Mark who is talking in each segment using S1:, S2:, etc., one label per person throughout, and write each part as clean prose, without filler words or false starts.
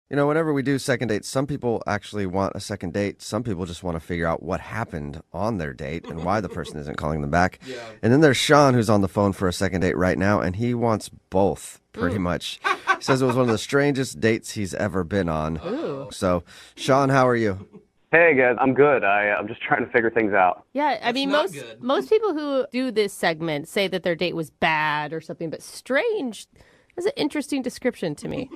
S1: Whenever we do second dates, some people actually want a second date. Some people just want to figure out what happened on their date and why the person isn't calling them back.
S2: Yeah.
S1: And then there's Sean, who's on the phone for a second date right now, and he wants both, pretty much. He says it was one of the strangest dates he's ever been on.
S3: Ooh.
S1: So, Sean, how are you?
S4: Hey guys, I'm good. I'm just trying to figure things out.
S3: Yeah, I mean,
S2: not
S3: most
S2: good.
S3: most people who do this segment say that their date was bad or something, but strange is an interesting description to me.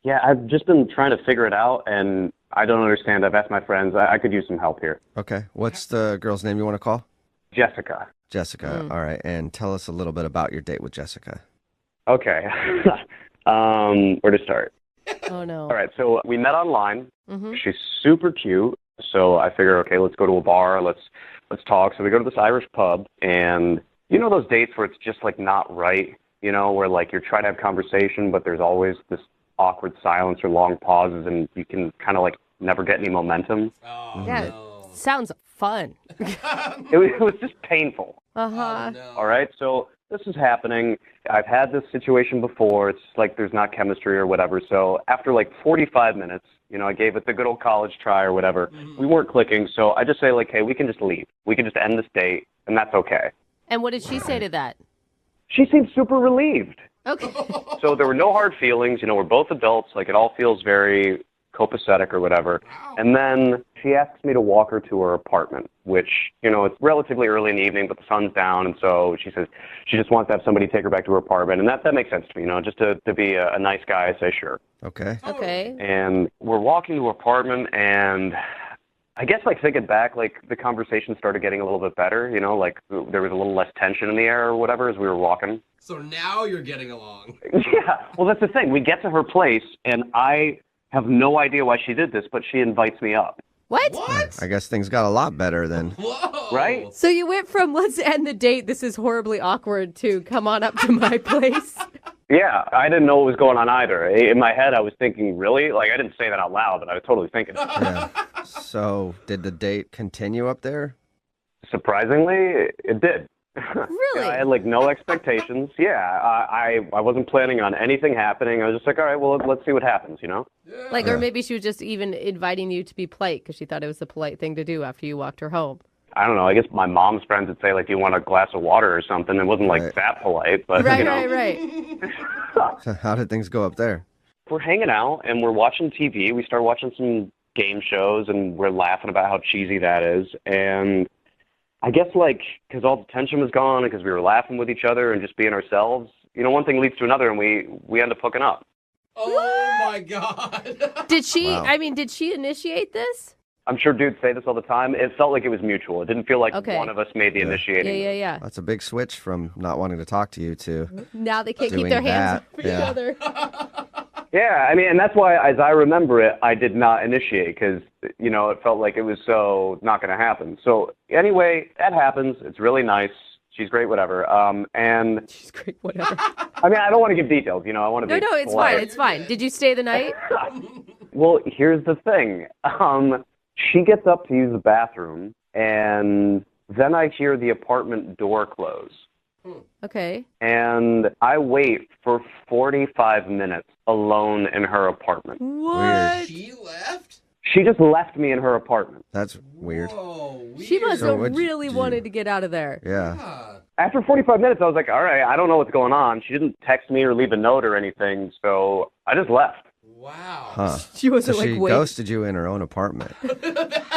S4: Yeah, I've just been trying to figure it out, and I don't understand. I've asked my friends. I could use some help here.
S1: Okay. What's the girl's name you want to call?
S4: Jessica.
S1: Jessica. All right. And tell us a little bit about your date with Jessica.
S4: Okay. Where to start?
S3: Oh, no.
S4: All right, so we met online.
S3: Mm-hmm.
S4: She's super cute, so I figure, okay, let's go to a bar. Let's talk. So we go to this Irish pub, and you know those dates where it's just like not right, where like you're trying to have conversation, but there's always this awkward silence or long pauses, and you can kind of like never get any momentum.
S2: Oh,
S3: Yeah,
S2: no.
S3: sounds fun.
S4: It was just painful.
S3: Uh-huh.
S2: Oh, no.
S4: All right, so this is happening. I've had this situation before. It's like there's not chemistry or whatever. So after like 45 minutes, I gave it the good old college try or whatever.
S2: Mm-hmm.
S4: We weren't clicking, so I just say like, hey, we can just leave. We can just end this date, and that's okay.
S3: And what did she say to that?
S4: She seemed super relieved.
S3: Okay.
S4: So there were no hard feelings. We're both adults. Like, it all feels very copacetic or whatever.
S2: Wow.
S4: And then she asks me to walk her to her apartment, which, it's relatively early in the evening, but the sun's down. And so she says she just wants to have somebody take her back to her apartment. And that makes sense to me, just to be a nice guy, I say sure.
S1: Okay.
S3: Okay.
S4: And we're walking to her apartment, and I guess, like, thinking back, like, the conversation started getting a little bit better, like, there was a little less tension in the air or whatever as we were walking.
S2: So now you're getting along.
S4: Yeah, well, that's the thing. We get to her place, and I have no idea why she did this, but she invites me up.
S3: What?
S2: What?
S1: I guess things got a lot better then.
S2: Whoa.
S4: Right?
S3: So you went from let's end the date, this is horribly awkward, to come on up to my place?
S4: Yeah, I didn't know what was going on either. In my head, I was thinking, really? Like, I didn't say that out loud, but I was totally thinking.
S1: Yeah. So, did the date continue up there?
S4: Surprisingly, it did.
S3: Really?
S4: I had, like, no expectations. Yeah, I wasn't planning on anything happening. I was just like, all right, well, let's see what happens,
S3: Like, or maybe she was just even inviting you to be polite because she thought it was the polite thing to do after you walked her home.
S4: I don't know. I guess my mom's friends would say, like, do you want a glass of water or something? It wasn't, like,
S1: Right.
S4: that polite, but,
S3: Right.
S1: So how did things go up there?
S4: We're hanging out, and we're watching TV. We start watching some game shows, and we're laughing about how cheesy that is. And I guess, like, because all the tension was gone and because we were laughing with each other and just being ourselves, one thing leads to another, and we end up hooking up.
S2: Oh, my God.
S3: Did she,
S1: Wow.
S3: did she initiate this?
S4: I'm sure dudes say this all the time. It felt like it was mutual. It didn't feel like
S3: Okay.
S4: one of us made the initiating.
S3: Yeah.
S1: That's a big switch from not wanting to talk to you to
S3: Now they can't keep
S1: doing
S3: their hands
S1: that.
S3: off each
S1: Yeah.
S3: other.
S4: Yeah, I mean, and that's why, as I remember it, I did not initiate because, it felt like it was so not going to happen. So anyway, that happens. It's really nice. She's great, whatever. And,
S3: She's great, whatever.
S4: I mean, I don't want to give details, I want to be
S3: No, it's
S4: polite.
S3: fine. It's fine. Did you stay the night?
S4: Well, here's the thing. She gets up to use the bathroom, and then I hear the apartment door close.
S3: Okay.
S4: And I wait for 45 minutes alone in her apartment.
S3: What?
S2: She left?
S4: She just left me in her apartment.
S1: That's weird.
S2: Whoa, weird.
S3: She must
S1: So
S3: have
S1: what'd
S3: really
S1: you-
S3: wanted to get out of there.
S1: Yeah.
S2: Yeah.
S4: After 45 minutes, I was like, all right, I don't know what's going on. She didn't text me or leave a note or anything, so I just left.
S2: Wow.
S1: Huh.
S3: She
S1: So
S3: wasn't
S1: she
S3: like, wait.
S1: ghosted you in her own apartment.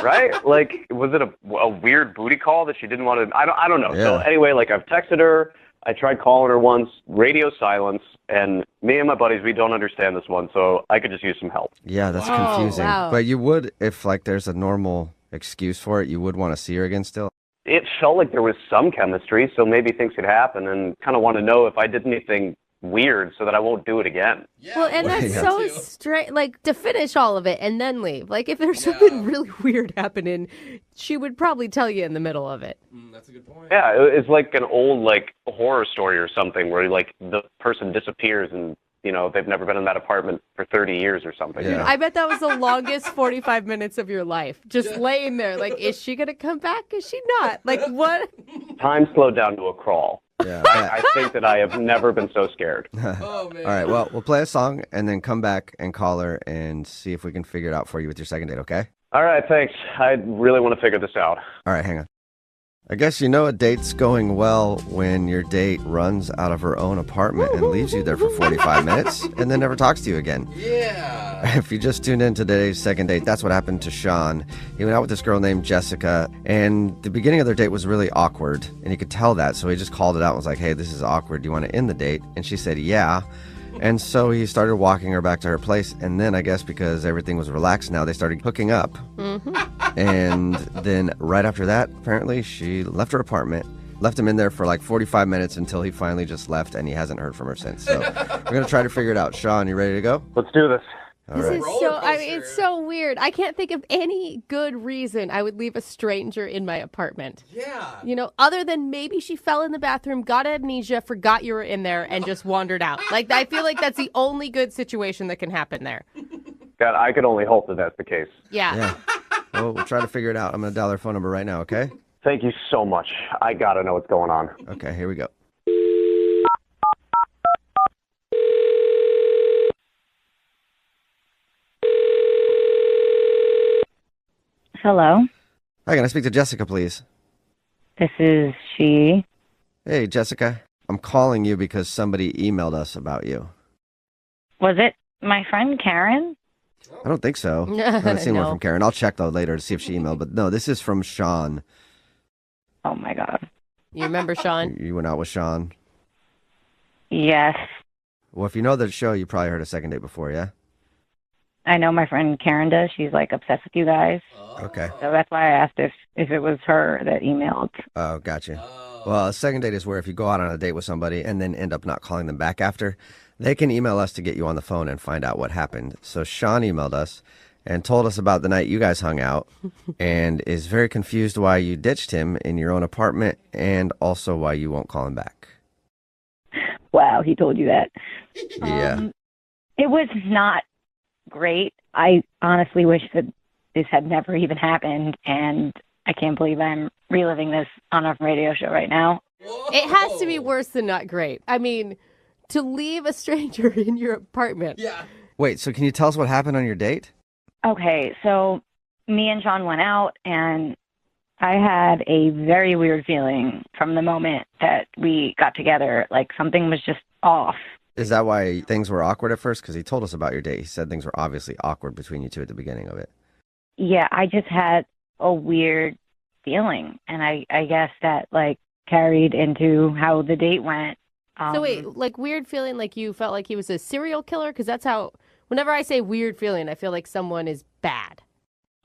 S4: Right? Like, was it a weird booty call that she didn't want to? I don't know. So
S1: Yeah.
S4: anyway, like, I've texted her. I tried calling her once, radio silence, and me and my buddies, we don't understand this one, so I could just use some help.
S1: Yeah, that's
S3: Oh,
S1: confusing.
S3: wow.
S1: But you would, if like there's a normal excuse for it, you would want to see her again still.
S4: It felt like there was some chemistry, so maybe things could happen, and kind of want to know if I did anything weird so that I won't do it again.
S2: Yeah,
S3: Well, and
S2: what
S3: that's
S2: did
S3: so
S2: you do?
S3: straight. Like, to finish all of it and then leave. Like, if there's
S2: Yeah.
S3: something really weird happening, she would probably tell you in the middle of it.
S2: That's a good point.
S4: Yeah, it's like an old, like, horror story or something where, like, the person disappears and, they've never been in that apartment for 30 years or something.
S1: Yeah.
S3: I bet that was the longest 45 minutes of your life. Just laying there. Like, is she going to come back? Is she not? Like, what?
S4: Time slowed down to a crawl.
S1: Yeah.
S4: I think that I have never been so scared.
S2: Oh, man.
S1: All right. Well, we'll play a song and then come back and call her and see if we can figure it out for you with your second date, okay?
S4: All right, thanks. I really want to figure this out.
S1: All right, hang on. I guess you know a date's going well when your date runs out of her own apartment and leaves you there for 45 minutes and then never talks to you again.
S2: Yeah.
S1: If you just tuned in to today's second date, that's what happened to Sean. He went out with this girl named Jessica, and the beginning of their date was really awkward, and he could tell that, so he just called it out and was like, hey, this is awkward. Do you want to end the date? And she said, yeah. And so he started walking her back to her place, and then I guess because everything was relaxed now, they started hooking up. Mm-hmm. And then right after that, apparently, she left her apartment, left him in there for like 45 minutes until he finally just left, and he hasn't heard from her since. So we're going to try to figure it out. Sean, you ready to go?
S4: Let's do this.
S1: All
S3: This
S1: right.
S3: is
S2: Roller
S3: so, I mean,
S2: coaster.
S3: it's so weird. I can't think of any good reason I would leave a stranger in my apartment.
S2: Yeah.
S3: You know, other than maybe she fell in the bathroom, got amnesia, forgot you were in there, and just wandered out. Like, I feel like that's the only good situation that can happen there.
S4: God, I could only hope that that's the case.
S3: Yeah.
S1: Yeah. Well, we'll try to figure it out. I'm going to dial her phone number right now, okay?
S4: Thank you so much. I got to know what's going on.
S1: Okay, here we go.
S5: Hello,
S1: Hi, can I speak to Jessica, please?
S5: this is she.
S1: Hey, Jessica. I'm calling you because somebody emailed us about you.
S5: Was it my friend Karen?
S1: I don't think so. I haven't seen one
S3: No.
S1: from Karen. I'll check, though, later to see if she emailed. But no, this is from Sean.
S5: Oh my God.
S3: You remember, Sean?
S1: You went out with Sean.
S5: Yes,
S1: Well, if you know the show, you probably heard a second date before, yeah?
S5: I know my friend Karen does. She's like obsessed with you guys.
S1: Okay.
S5: So that's why I asked if it was her that emailed.
S1: Oh, gotcha. Well, a second date is where if you go out on a date with somebody and then end up not calling them back after, they can email us to get you on the phone and find out what happened. So Sean emailed us and told us about the night you guys hung out and is very confused why you ditched him in your own apartment and also why you won't call him back.
S5: Wow, he told you that.
S1: Yeah.
S5: It was not great. I honestly wish that this had never even happened, and I can't believe I'm reliving this on a radio show right now.
S3: It has to be worse than not great. I mean, to leave a stranger in your apartment.
S2: Yeah.
S1: Wait, so can you tell us what happened on your date?
S5: Okay, so me and Sean went out, and I had a very weird feeling from the moment that we got together. Like something was just off.
S1: Is that why things were awkward at first? Because he told us about your date. He said things were obviously awkward between you two at the beginning of it.
S5: Yeah, I just had a weird feeling, and I guess that like carried into how the date went.
S3: So wait, like weird feeling like you felt like he was a serial killer? Because that's how, whenever I say weird feeling, I feel like someone is bad.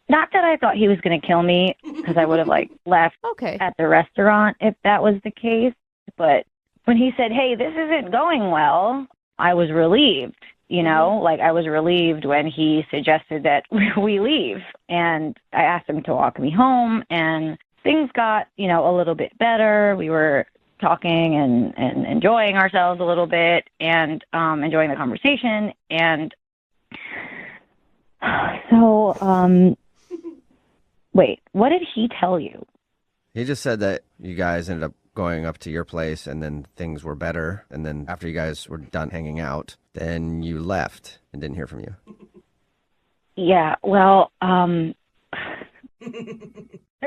S5: Not that I thought he was going to kill me, because I would have like left
S3: Okay.
S5: at the restaurant if that was the case. But when he said, hey, this isn't going well, I was relieved, you know, like I was relieved when he suggested that we leave. And I asked him to walk me home, and things got, you know, a little bit better. We were talking and enjoying ourselves a little bit and enjoying the conversation. And so, wait, what did he tell you?
S1: He just said that you guys ended up going up to your place and then things were better. And then after you guys were done hanging out, then you left and didn't hear from you.
S5: Yeah, well, there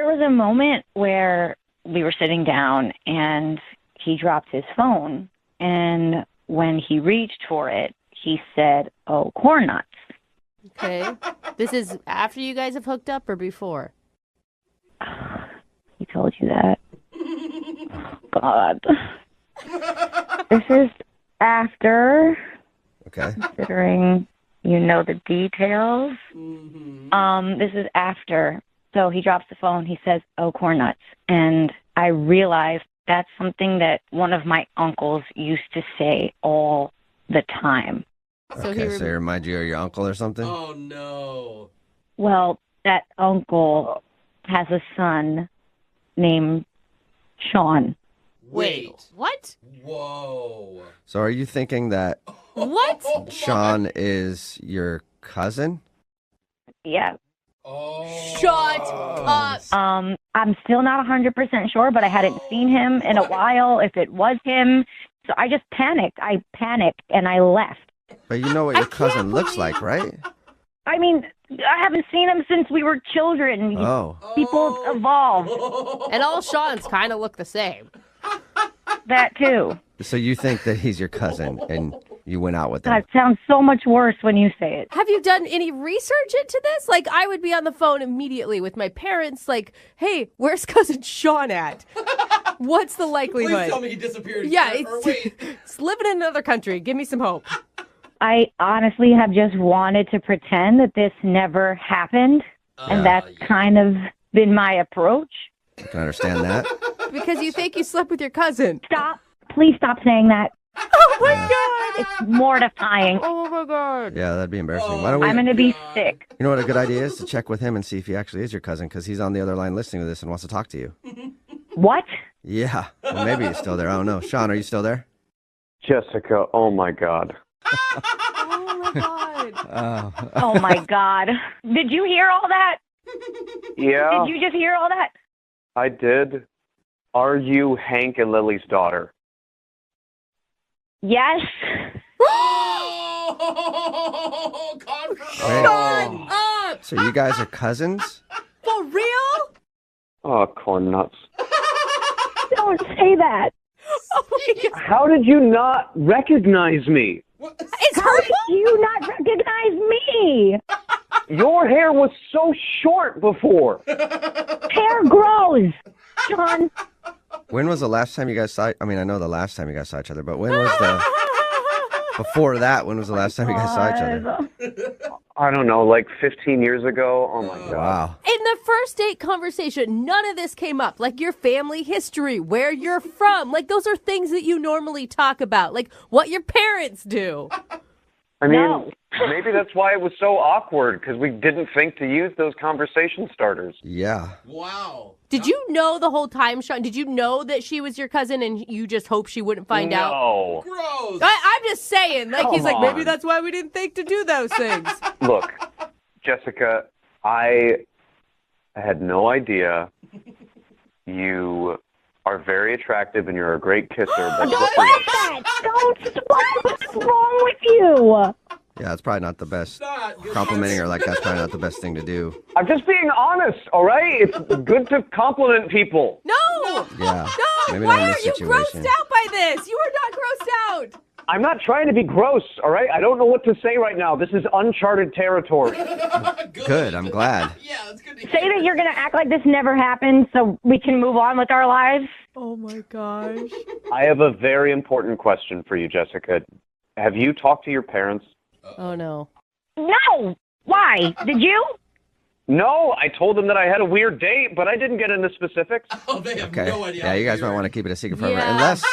S5: was a moment where we were sitting down and he dropped his phone. And when he reached for it, he said, oh, corn nuts.
S3: Okay. This is after you guys have hooked up or before?
S5: He told you that? God. This is after,
S1: Okay.
S5: considering you know the details. This is after. So he drops the phone. He says, oh, corn nuts. And I realized that's something that one of my uncles used to say all the time.
S3: So
S1: Okay,
S3: he
S1: so he remind you of your uncle or something?
S2: Oh, no.
S5: Well, that uncle has a son named Sean.
S3: Wait, what?
S2: Whoa.
S1: So are you thinking that
S3: What?
S1: Sean is your cousin?
S5: Yeah.
S2: Oh.
S3: Shut up.
S5: I'm still not 100% sure, but I hadn't seen him in a while, if it was him. So I just panicked. I panicked, and I left.
S1: But you know what your cousin looks like, right?
S5: I mean, I haven't seen him since we were children.
S1: Oh.
S5: People evolve.
S3: And all Sean's kind of look the same.
S5: That, too.
S1: So you think that he's your cousin, and you went out with him?
S5: That sounds so much worse when you say it.
S3: Have you done any research into this? Like, I would be on the phone immediately with my parents, like, hey, where's cousin Sean at? What's the likelihood?
S2: Please tell me he disappeared.
S3: Yeah,
S2: Or wait.
S3: it's living in another country. Give me some hope.
S5: I honestly have just wanted to pretend that this never happened, and that's kind of been my approach.
S1: I can understand that.
S3: Because you think you slept with your cousin.
S5: Stop. Please stop saying that.
S3: Oh, my God.
S5: It's mortifying.
S3: Oh, my God.
S1: Yeah, that'd be embarrassing. Why don't we?
S5: I'm going to be sick.
S1: You know what a good idea is? To check with him and see if he actually is your cousin, because he's on the other line listening to this and wants to talk to you.
S5: What?
S1: Yeah. Well, maybe he's still there. I don't know. Sean, are you still there?
S4: Jessica, oh my God.
S3: Oh, my God.
S5: Oh, my God. Did you hear all that?
S4: Yeah,
S5: Did you just hear all that?
S4: I did. Are you Hank and Lily's daughter?
S5: Yes.
S2: Oh, confirmation.
S3: Up.
S1: So you guys are cousins?
S3: For real?
S4: Oh, corn nuts.
S5: Don't say that.
S3: Oh, my God.
S4: How did you not recognize me?
S3: It's
S5: How
S3: her
S5: did you not recognize me?
S4: Your hair was so short before.
S5: Hair grows. Sean.
S1: When was the last time you guys saw? I mean, I know the last time you guys saw each other, but when was the before that? When was the last time you guys saw each other?
S4: I don't know, like 15 years ago. Oh my God.
S1: Wow.
S3: In the first date conversation, none of this came up. Like your family history, where you're from. Like those are things that you normally talk about. Like what your parents do.
S4: I mean,
S5: No.
S4: maybe that's why it was so awkward, because we didn't think to use those conversation starters.
S1: Yeah.
S2: Wow.
S3: Did you know the whole time, Sean? Did you know that she was your cousin and you just hoped she wouldn't find out?
S4: No.
S2: Gross.
S3: I'm just saying. Like he's
S4: Come
S3: like, maybe
S4: on.
S3: that's why we didn't think to do those things.
S4: Look, Jessica, I had no idea. You are very attractive and you're a great kisser. But
S5: Don't like that. Don't. What's wrong with you?
S1: Yeah, it's probably not the best.
S2: Not good.
S1: Complimenting her like that's probably not the best thing to do.
S4: I'm just being honest, all right? It's good to compliment people.
S3: No.
S1: Yeah.
S3: No.
S1: Maybe
S3: Why
S1: not in
S3: are
S1: this
S3: you grossed
S1: situation.
S3: out by this? You are not grossed out.
S4: I'm not trying to be gross, all right? I don't know what to say right now. This is uncharted territory.
S1: Good. I'm glad.
S2: Yeah, that's good to
S5: Say
S2: hear.
S5: that you're going to act like this never happened so we can move on with our lives.
S3: Oh my gosh.
S4: I have a very important question for you, Jessica. Have you talked to your parents?
S3: Oh no.
S5: No. Why? Did you?
S4: No, I told them that I had a weird date, but I didn't get into specifics.
S2: Oh, they have
S1: Okay.
S2: no idea.
S1: Yeah, you guys might want to keep it a secret forever.
S3: Yeah.
S1: Unless,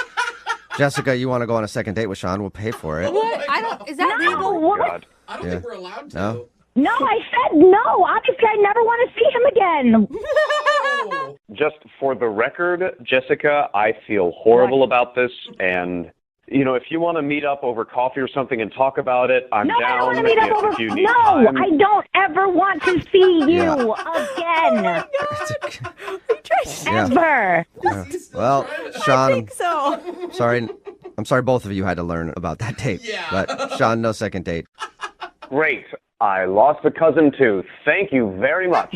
S1: Jessica, you want to go on a second date with Sean, we'll pay for it.
S3: What? I don't. Is that
S5: No.
S3: legal?
S5: What?
S4: God.
S2: I don't
S1: Yeah.
S2: think we're allowed to.
S1: No?
S5: No, I said no. Obviously, I never want to see him again.
S2: Oh.
S4: Just for the record, Jessica, I feel horrible about this, and you know, if you want to meet up over coffee or something and talk about it, I'm
S5: No, I
S4: down.
S5: don't want to meet up over.
S4: If you need
S5: No,
S4: time.
S5: I don't ever want to see you
S1: Yeah.
S5: again.
S1: Yeah.
S5: Ever.
S1: Well,
S3: I
S1: Sean,
S3: think so.
S1: I'm sorry both of you had to learn about that date.
S2: Yeah.
S1: But Sean, no second date.
S4: Great. I lost a cousin too. Thank you very much.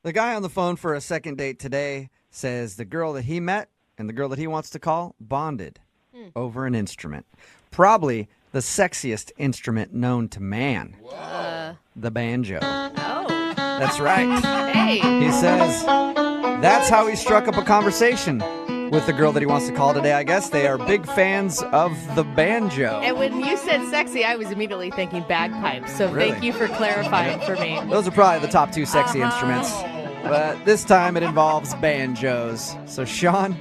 S6: The guy on the phone for a second date today says the girl that he met and the girl that he wants to call bonded over an instrument. Probably the sexiest instrument known to man, the banjo.
S3: Oh.
S6: That's right.
S3: Hey.
S6: He says that's how he struck up a conversation with the girl that he wants to call today. I guess they are big fans of the banjo.
S3: And when you said sexy, I was immediately thinking bagpipes. So
S6: Really?
S3: thank you for clarifying for me.
S6: Those are probably the top two sexy instruments. But this time it involves banjos. So, Sean,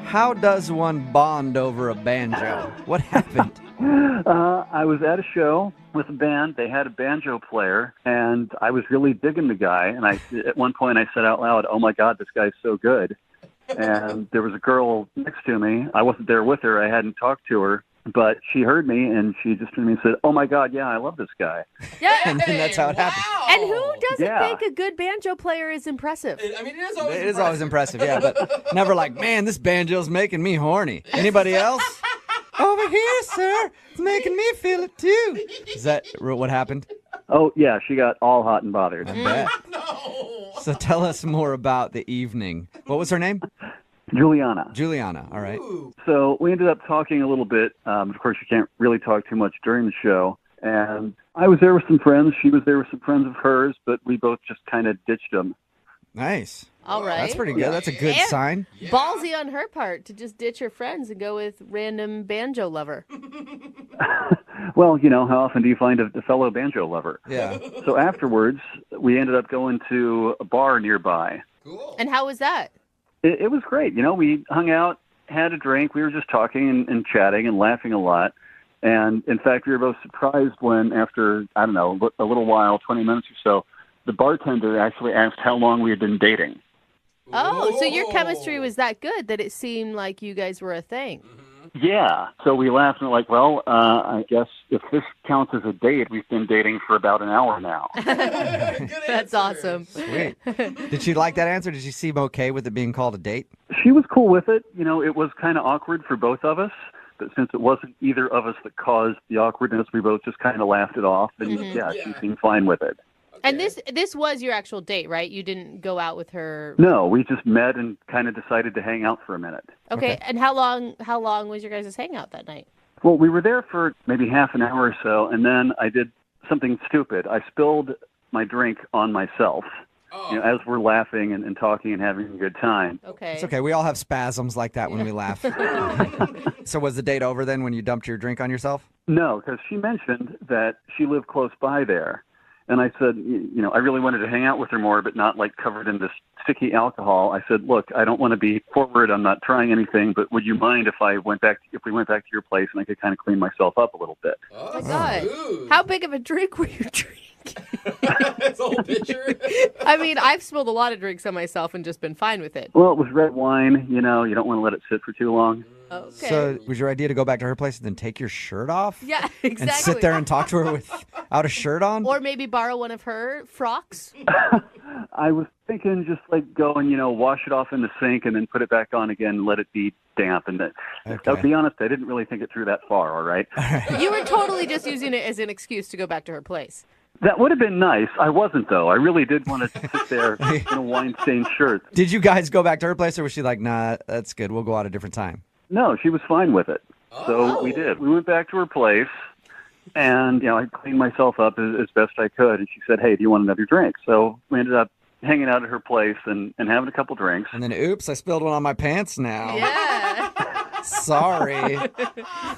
S6: how does one bond over a banjo? What happened?
S7: I was at a show with a band. They had a banjo player, and I was really digging the guy. And at one point, I said out loud, "Oh my God, this guy's so good." And there was a girl next to me. I wasn't there with her. I hadn't talked to her, but she heard me, and she just turned to me and said, "Oh my God, yeah, I love this guy."
S3: Yeah.
S6: And then that's how it happened.
S3: And who doesn't
S7: Yeah.
S3: think a good banjo player is impressive?
S2: I mean, it is always
S6: It is always impressive, yeah, but never like, man, this banjo's making me horny. Anybody else? Over here, sir. It's making me feel it too. Is that what happened?
S7: Oh, yeah, she got all hot and bothered.
S6: I bet.
S2: No.
S6: So tell us more about the evening. What was her name?
S7: Juliana.
S6: Juliana. All right.
S2: Ooh.
S7: So we ended up talking a little bit. Of course, you can't really talk too much during the show. And I was there with some friends. She was there with some friends of hers, but we both just kind of ditched them.
S6: Nice.
S3: All right.
S6: That's pretty good. That's a good
S3: And
S6: sign.
S3: Ballsy on her part to just ditch her friends and go with random banjo lover.
S7: Well, how often do you find a fellow banjo lover?
S6: Yeah.
S7: So afterwards, we ended up going to a bar nearby.
S2: Cool.
S3: And how was that?
S7: It was great. We hung out, had a drink. We were just talking and chatting and laughing a lot. And, in fact, we were both surprised when, after, I don't know, a little while, 20 minutes or so, the bartender actually asked how long we had been dating.
S3: Oh, so your chemistry was that good that it seemed like you guys were a thing.
S7: Yeah. So we laughed and were like, well, I guess if this counts as a date, we've been dating for about an hour now.
S2: Good
S3: That's
S2: answer.
S3: awesome.
S6: Sweet. Did she like that answer? Did she seem okay with it being called a date?
S7: She was cool with it. It was kind of awkward for both of us. But since it wasn't either of us that caused the awkwardness, we both just kind of laughed it off. And yeah, she seemed fine with it.
S3: And this was your actual date, right? You didn't go out with her.
S7: No, we just met and kind of decided to hang out for a minute.
S3: Okay. And how long was your guys' hangout that night?
S7: Well, we were there for maybe half an hour or so, and then I did something stupid. I spilled my drink on myself.
S2: Oh.
S7: As we're laughing and talking and having a good time.
S3: Okay.
S6: It's okay. We all have spasms like that when we laugh. So was the date over then when you dumped your drink on yourself?
S7: No, because she mentioned that she lived close by there. And I said, I really wanted to hang out with her more, but not like covered in this sticky alcohol. I said, look, I don't want to be forward. I'm not trying anything, but would you mind if we went back to your place and I could kind of clean myself up a little bit?
S2: Oh,
S3: my God.
S2: smooth.
S3: How big of a drink were you drinking?
S2: That's a whole picture.
S3: I mean, I've spilled a lot of drinks on myself and just been fine with it.
S7: Well, it was red wine. You don't want to let it sit for too long.
S3: Okay.
S6: So was your idea to go back to her place and then take your shirt off?
S3: Yeah, exactly.
S6: And sit there and talk to her without a shirt on?
S3: Or maybe borrow one of her frocks.
S7: I was thinking just like go and, wash it off in the sink and then put it back on again and let it be damp. And I'll be honest, I didn't really think it through that far, all right?
S3: You were totally just using it as an excuse to go back to her place.
S7: That would have been nice. I wasn't, though. I really did want to sit there in a wine-stained shirt.
S6: Did you guys go back to her place or was she like, nah, that's good. We'll go out a different time?
S7: No, she was fine with it. So we did. We went back to her place, and, I cleaned myself up as best I could. And she said, hey, do you want another drink? So we ended up hanging out at her place and having a couple drinks.
S6: And then, oops, I spilled one on my pants now.
S3: Yeah.
S6: Sorry.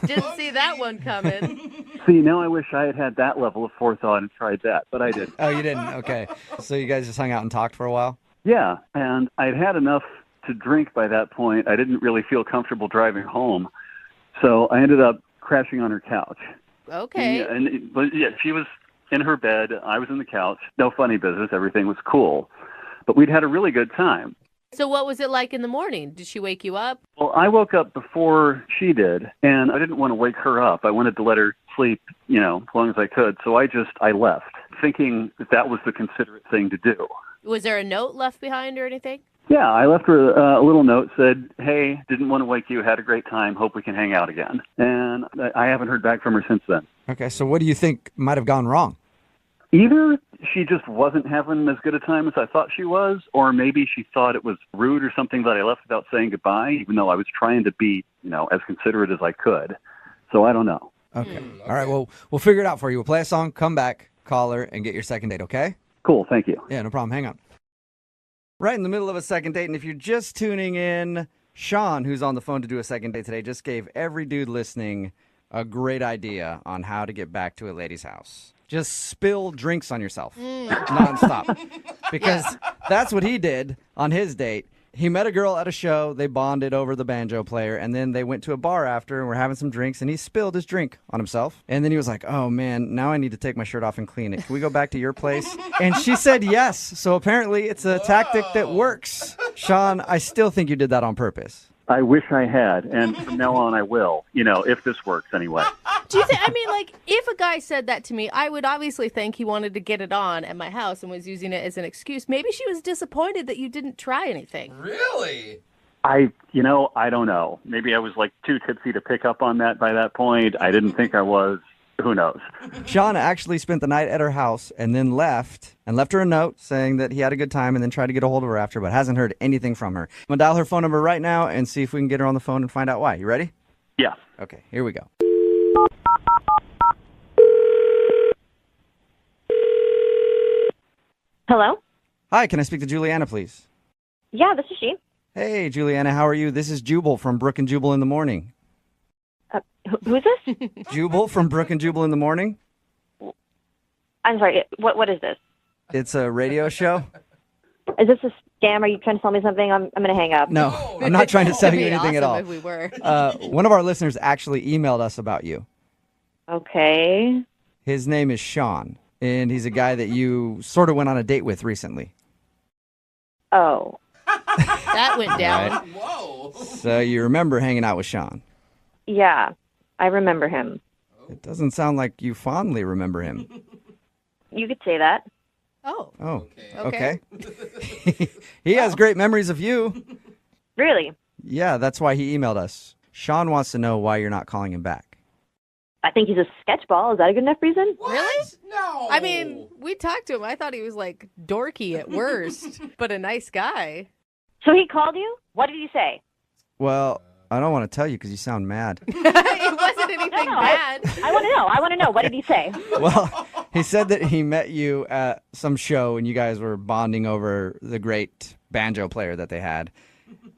S3: Didn't see that one coming.
S7: See, now I wish I had had that level of forethought and tried that, but I didn't.
S6: Oh, you didn't? Okay. So you guys just hung out and talked for a while?
S7: Yeah, and I'd had enough to drink by that point. I didn't really feel comfortable driving home, so I ended up crashing on her couch.
S3: Okay.
S7: But she was in her bed. I was in the couch. No funny business. Everything was cool. But we'd had a really good time.
S3: So what was it like in the morning? Did she wake you up?
S7: Well, I woke up before she did, and I didn't want to wake her up. I wanted to let her sleep, as long as I could. So I left, thinking that was the considerate thing to do.
S3: Was there a note left behind or anything?
S7: Yeah, I left her a little note, said, hey, didn't want to wake you, had a great time, hope we can hang out again. And I haven't heard back from her since then.
S6: Okay, so what do you think might have gone wrong?
S7: Either she just wasn't having as good a time as I thought she was, or maybe she thought it was rude or something that I left without saying goodbye, even though I was trying to be, as considerate as I could. So I don't know.
S6: Okay. All right, well, we'll figure it out for you. We'll play a song, come back, call her, and get your second date, okay?
S7: Cool, thank you.
S6: Yeah, no problem. Hang on. Right in the middle of a second date, and if you're just tuning in, Sean, who's on the phone to do a second date today, just gave every dude listening a great idea on how to get back to a lady's house. Just spill drinks on yourself nonstop. Because that's what he did on his date. He met a girl at a show. They bonded over the banjo player, and then they went to a bar after and were having some drinks, and he spilled his drink on himself. And then he was like, oh, man, now I need to take my shirt off and clean it. Can we go back to your place? And she said yes. So apparently it's a tactic that works. Sean, I still think you did that on purpose.
S7: I wish I had, and from now on I will, if this works anyway.
S3: Do you think, if a guy said that to me, I would obviously think he wanted to get it on at my house and was using it as an excuse. Maybe she was disappointed that you didn't try anything.
S2: Really?
S7: I don't know. Maybe I was like too tipsy to pick up on that by that point. I didn't think I was. Who knows?
S6: Sean actually spent the night at her house and then left her a note saying that he had a good time and then tried to get a hold of her after, but hasn't heard anything from her. I'm going to dial her phone number right now and see if we can get her on the phone and find out why. You ready?
S7: Yeah.
S6: Okay, here we go.
S5: Hello?
S6: Hi, can I speak to Juliana, please?
S5: Yeah, this is she.
S6: Hey, Juliana, how are you? This is Jubal from Brooke and Jubal in the Morning.
S5: Who's this?
S6: Jubal from Brooke and Jubal in the Morning?
S5: I'm sorry. What is this?
S6: It's a radio show.
S5: Is this a scam? Are you trying to sell me something? I'm going to hang up.
S6: No, I'm not trying to sell
S3: It'd
S6: you
S3: be
S6: anything at
S3: awesome
S6: all.
S3: if we were.
S6: One of our listeners actually emailed us about you.
S5: Okay.
S6: His name is Sean, and he's a guy that you sort of went on a date with recently.
S5: Oh.
S3: That went down.
S6: Right.
S2: Whoa.
S6: So you remember hanging out with Sean.
S5: Yeah, I remember him.
S6: It doesn't sound like you fondly remember him.
S5: You could say that.
S3: Oh.
S6: Oh,
S3: Okay.
S6: He has great memories of you.
S5: Really?
S6: Yeah, that's why he emailed us. Sean wants to know why you're not calling him back.
S5: I think he's a sketchball. Is that a good enough reason?
S2: What?
S3: Really?
S2: No.
S3: I mean, we talked to him. I thought he was like dorky at worst, but a nice guy.
S5: So he called you? What did he say?
S6: Well, I don't want to tell you because you sound mad.
S3: It wasn't anything
S5: No,
S3: bad.
S5: I want to know. I want to know. What did he say?
S6: Well, he said that he met you at some show and you guys were bonding over the great banjo player that they had.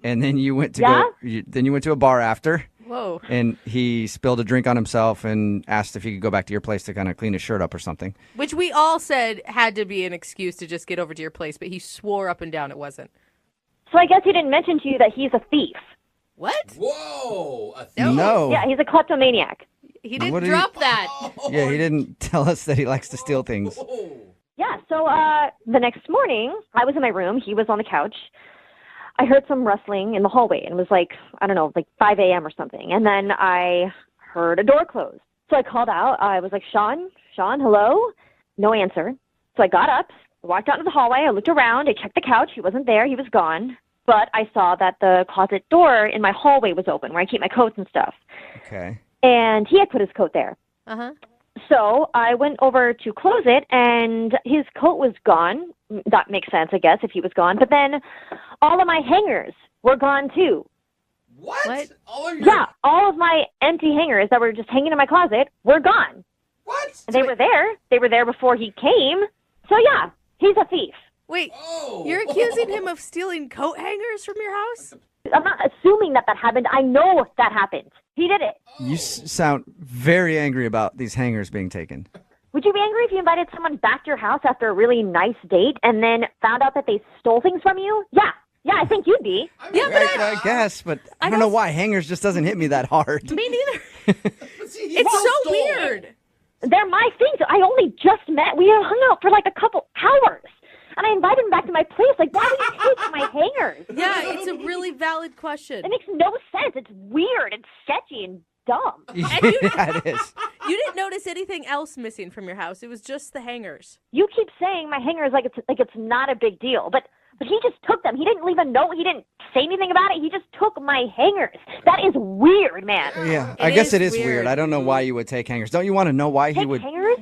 S6: And then you went to then you went to a bar after.
S3: Whoa.
S6: And he spilled a drink on himself and asked if he could go back to your place to kind of clean his shirt up or something.
S3: Which we all said had to be an excuse to just get over to your place, but he swore up and down it wasn't.
S5: So I guess he didn't mention to you that he's a thief.
S3: What?
S2: Whoa. A
S6: No.
S5: Yeah, he's a kleptomaniac.
S3: He didn't
S6: What did he-
S3: drop that.
S6: Yeah, he didn't tell us that he likes to steal things.
S2: Whoa.
S5: Yeah, so the next morning, I was in my room. He was on the couch. I heard some rustling in the hallway, and it was like, I don't know, like 5 a.m. or something. And then I heard a door close. So I called out. I was like, Sean, hello? No answer. So I got up, walked out into the hallway. I looked around. I checked the couch. He wasn't there. He was gone. But I saw that the closet door in my hallway was open, where I keep my coats and stuff.
S6: Okay.
S5: And he had put his coat there.
S3: Uh-huh.
S5: So I went over to close it, and his coat was gone. That makes sense, I guess, if he was gone. But then all of my hangers were gone, too.
S2: What? All of your...
S5: Yeah, all of my empty hangers that were just hanging in my closet were gone.
S2: What?
S5: They were there. They were there before he came. So, yeah, he's a thief.
S3: Wait,
S2: Oh.
S3: you're accusing him of stealing coat hangers from your house?
S5: I'm not assuming that happened. I know that happened. He did it.
S6: You sound very angry about these hangers being taken.
S5: Would you be angry if you invited someone back to your house after a really nice date and then found out that they stole things from you? Yeah, I think you'd be.
S2: I mean,
S6: I guess, but I don't know why hangers just doesn't hit me that hard.
S3: Me neither.
S2: See, he
S3: It's so
S2: stole.
S3: weird.
S5: They're my things. I only just met. We hung out for like a couple hours. And I invited him back to my place. Like, why would you take my hangers?
S3: Yeah, it's a really valid question.
S5: It makes no sense. It's weird and sketchy and dumb.
S6: Yeah, it is.
S3: You didn't notice anything else missing from your house. It was just the hangers.
S5: You keep saying my hangers like it's not a big deal, but he just took them. He didn't leave a note. He didn't say anything about it. He just took my hangers. That is weird, man.
S6: Yeah,
S3: It
S6: I guess
S3: is
S6: it is
S3: weird.
S6: weird. I don't know why you would take hangers. Don't you want to know why he
S5: Take
S6: would?
S5: hangers?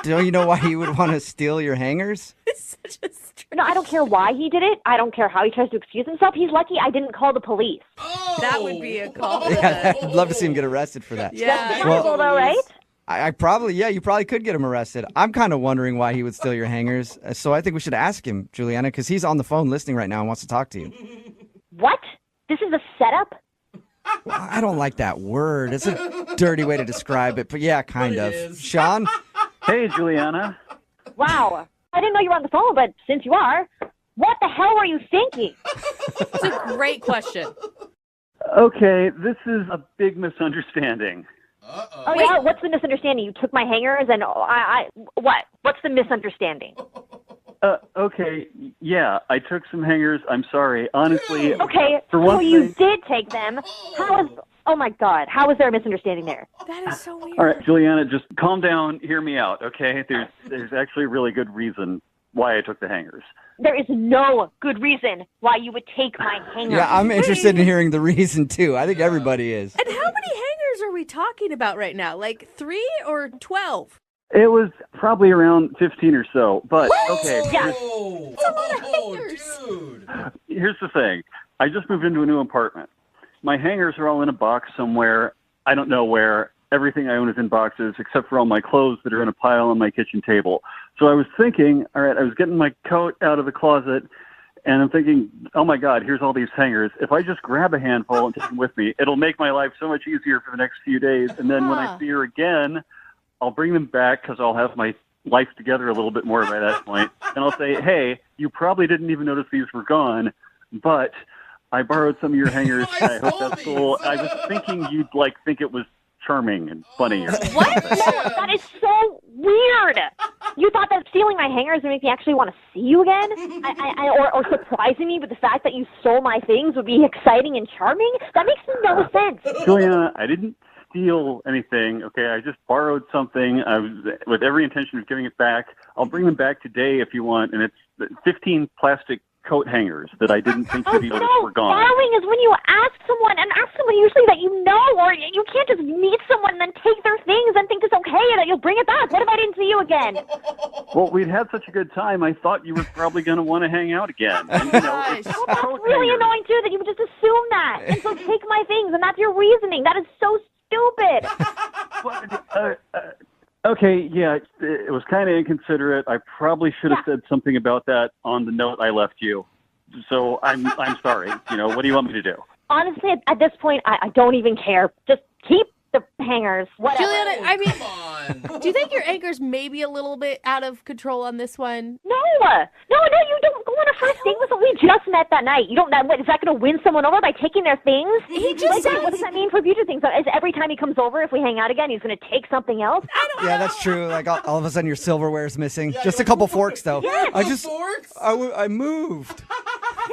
S6: Don't you know why he would want to steal your hangers?
S3: It's such a strange...
S5: No, I don't care why he did it. I don't care how he tries to excuse himself. He's lucky I didn't call the police.
S2: Oh.
S3: That would be a call.
S6: Yeah, I'd love to see him get arrested for that.
S3: Yeah.
S5: That's terrible, though, right?
S6: I probably, you probably could get him arrested. I'm kind of wondering why he would steal your hangers. So I think we should ask him, Juliana, because he's on the phone listening right now and wants to talk to you.
S5: What? This is a setup?
S6: Well, I don't like that word. It's a dirty way to describe it, but yeah, kind
S2: But
S6: of.
S2: it is.
S6: Sean?
S7: Hey, Juliana.
S5: Wow. I didn't know you were on the phone, but since you are, what the hell were you thinking?
S3: It's a great question.
S7: Okay, this is a big misunderstanding.
S2: Uh-oh.
S8: Oh, yeah? What's the misunderstanding? You took my hangers and what? What's the misunderstanding?
S7: Okay, yeah, I took some hangers. I'm sorry. Honestly,
S8: Okay,
S7: for
S8: so
S7: one
S8: you
S7: thing...
S8: did take them. Oh my God, how is there a misunderstanding there?
S3: That is so weird.
S7: All right, Juliana, just calm down. Hear me out, okay? There's actually a really good reason why I took the hangers.
S8: There is no good reason why you would take my hangers.
S6: Yeah, I'm interested in hearing the reason, too. I think everybody is.
S3: And how many hangers are we talking about right now? Like 3 or 12?
S7: It was probably around 15 or so, but okay.
S2: Oh,
S3: That's a lot of hangers.
S2: dude.
S7: Here's the thing. I just moved into a new apartment. My hangers are all in a box somewhere. I don't know where. Everything I own is in boxes except for all my clothes that are in a pile on my kitchen table. So I was thinking, all right, I was getting my coat out of the closet, and I'm thinking, oh, my God, here's all these hangers. If I just grab a handful and take them with me, it'll make my life so much easier for the next few days. And then when I see her again, I'll bring them back because I'll have my life together a little bit more by that point. And I'll say, hey, you probably didn't even notice these were gone, but I borrowed some of your hangers. I hope that's cool. I was thinking you'd think it was charming and funny.
S8: What? No, that is so weird. You thought that stealing my hangers would make me actually want to see you again? Or surprising me with the fact that you stole my things would be exciting and charming? That makes no sense.
S7: Juliana, I didn't steal anything, okay? I just borrowed something. I was with every intention of giving it back. I'll bring them back today if you want, and it's 15 plastic coat hangers that I didn't think you'd notice were gone.
S8: Borrowing is when you ask someone usually that you know, or you can't just meet someone and then take their things and think it's okay and that you'll bring it back. What if I didn't see you again?
S7: Well, we'd had such a good time, I thought you were probably going to want to hang out again. And, it's
S8: Well, that's
S7: coat
S8: really
S7: hangers.
S8: annoying, too, that you would just assume that. And so take my things, and that's your reasoning. That is so stupid.
S7: Okay, yeah, it was kind of inconsiderate. I probably should have said something about that on the note I left you. So I'm sorry. What do you want me to do?
S8: Honestly, at this point, I don't even care. Just keep the hangers, whatever.
S3: Juliana, I mean,
S2: Come on.
S3: do you think your anchor's maybe a little bit out of control on this one?
S8: No, you don't go on a first date with someone. We just met that night. You don't. What, is that going to win someone over by taking their things?
S3: He just said,
S8: what does that mean for future things? Is every time he comes over, if we hang out again, he's going to take something else?
S6: Yeah, that's true. Like all of a sudden your silverware's missing. Just a couple forks, though.
S2: Forks?
S6: I moved.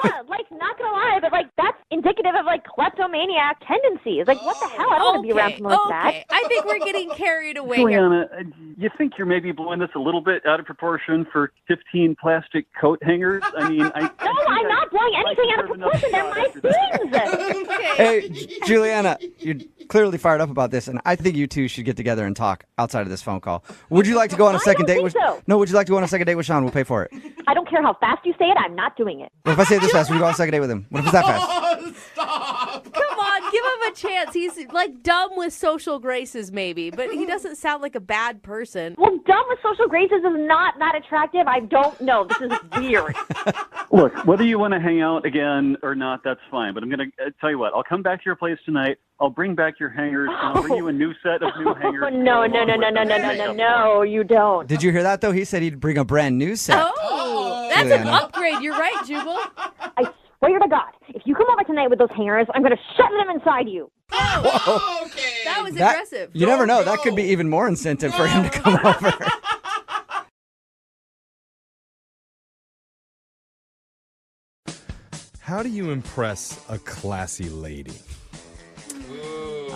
S8: Yeah, not gonna lie, but that's indicative of kleptomaniac tendencies. What the hell? I don't want to be around someone like that.
S3: Okay, I think we're getting carried away here.
S7: Juliana, you think you're maybe blowing this a little bit out of proportion for 15 plastic coat hangers? I mean,
S8: No, I'm not blowing anything out of proportion. They're my things.
S3: Okay.
S6: Hey, Juliana, you're clearly fired up about this, and I think you two should get together and talk outside of this phone call. Would you like to go on a second date with?
S8: so.
S6: No, would you like to go on a second date with Sean? We'll pay for it.
S8: I don't care how fast you say it. I'm not doing it.
S6: What if I say it this fast? Would you go on a second date with him? What if it's that fast?
S2: Oh, stop.
S3: Come on, give him a chance. He's dumb with social graces, maybe, but he doesn't sound like a bad person.
S8: Well, dumb with social graces is not that attractive. I don't know. This is weird.
S7: look, whether you want to hang out again or not, that's fine. But I'm going to tell you what. I'll come back to your place tonight. I'll bring back your hangers, and I'll bring you a new set of new hangers.
S8: No, you don't.
S6: Did you hear that, though? He said he'd bring a brand new set.
S3: Oh, that's an
S6: Juliana.
S3: upgrade. You're right, Jubal.
S8: I swear to God, if you come over tonight with those hangers, I'm going to shove them inside you.
S2: Oh, okay.
S3: That was
S6: That-
S3: aggressive.
S6: You never know. That
S2: go.
S6: could be even more incentive for him to come over.
S9: How do you impress a classy lady?
S2: Ooh,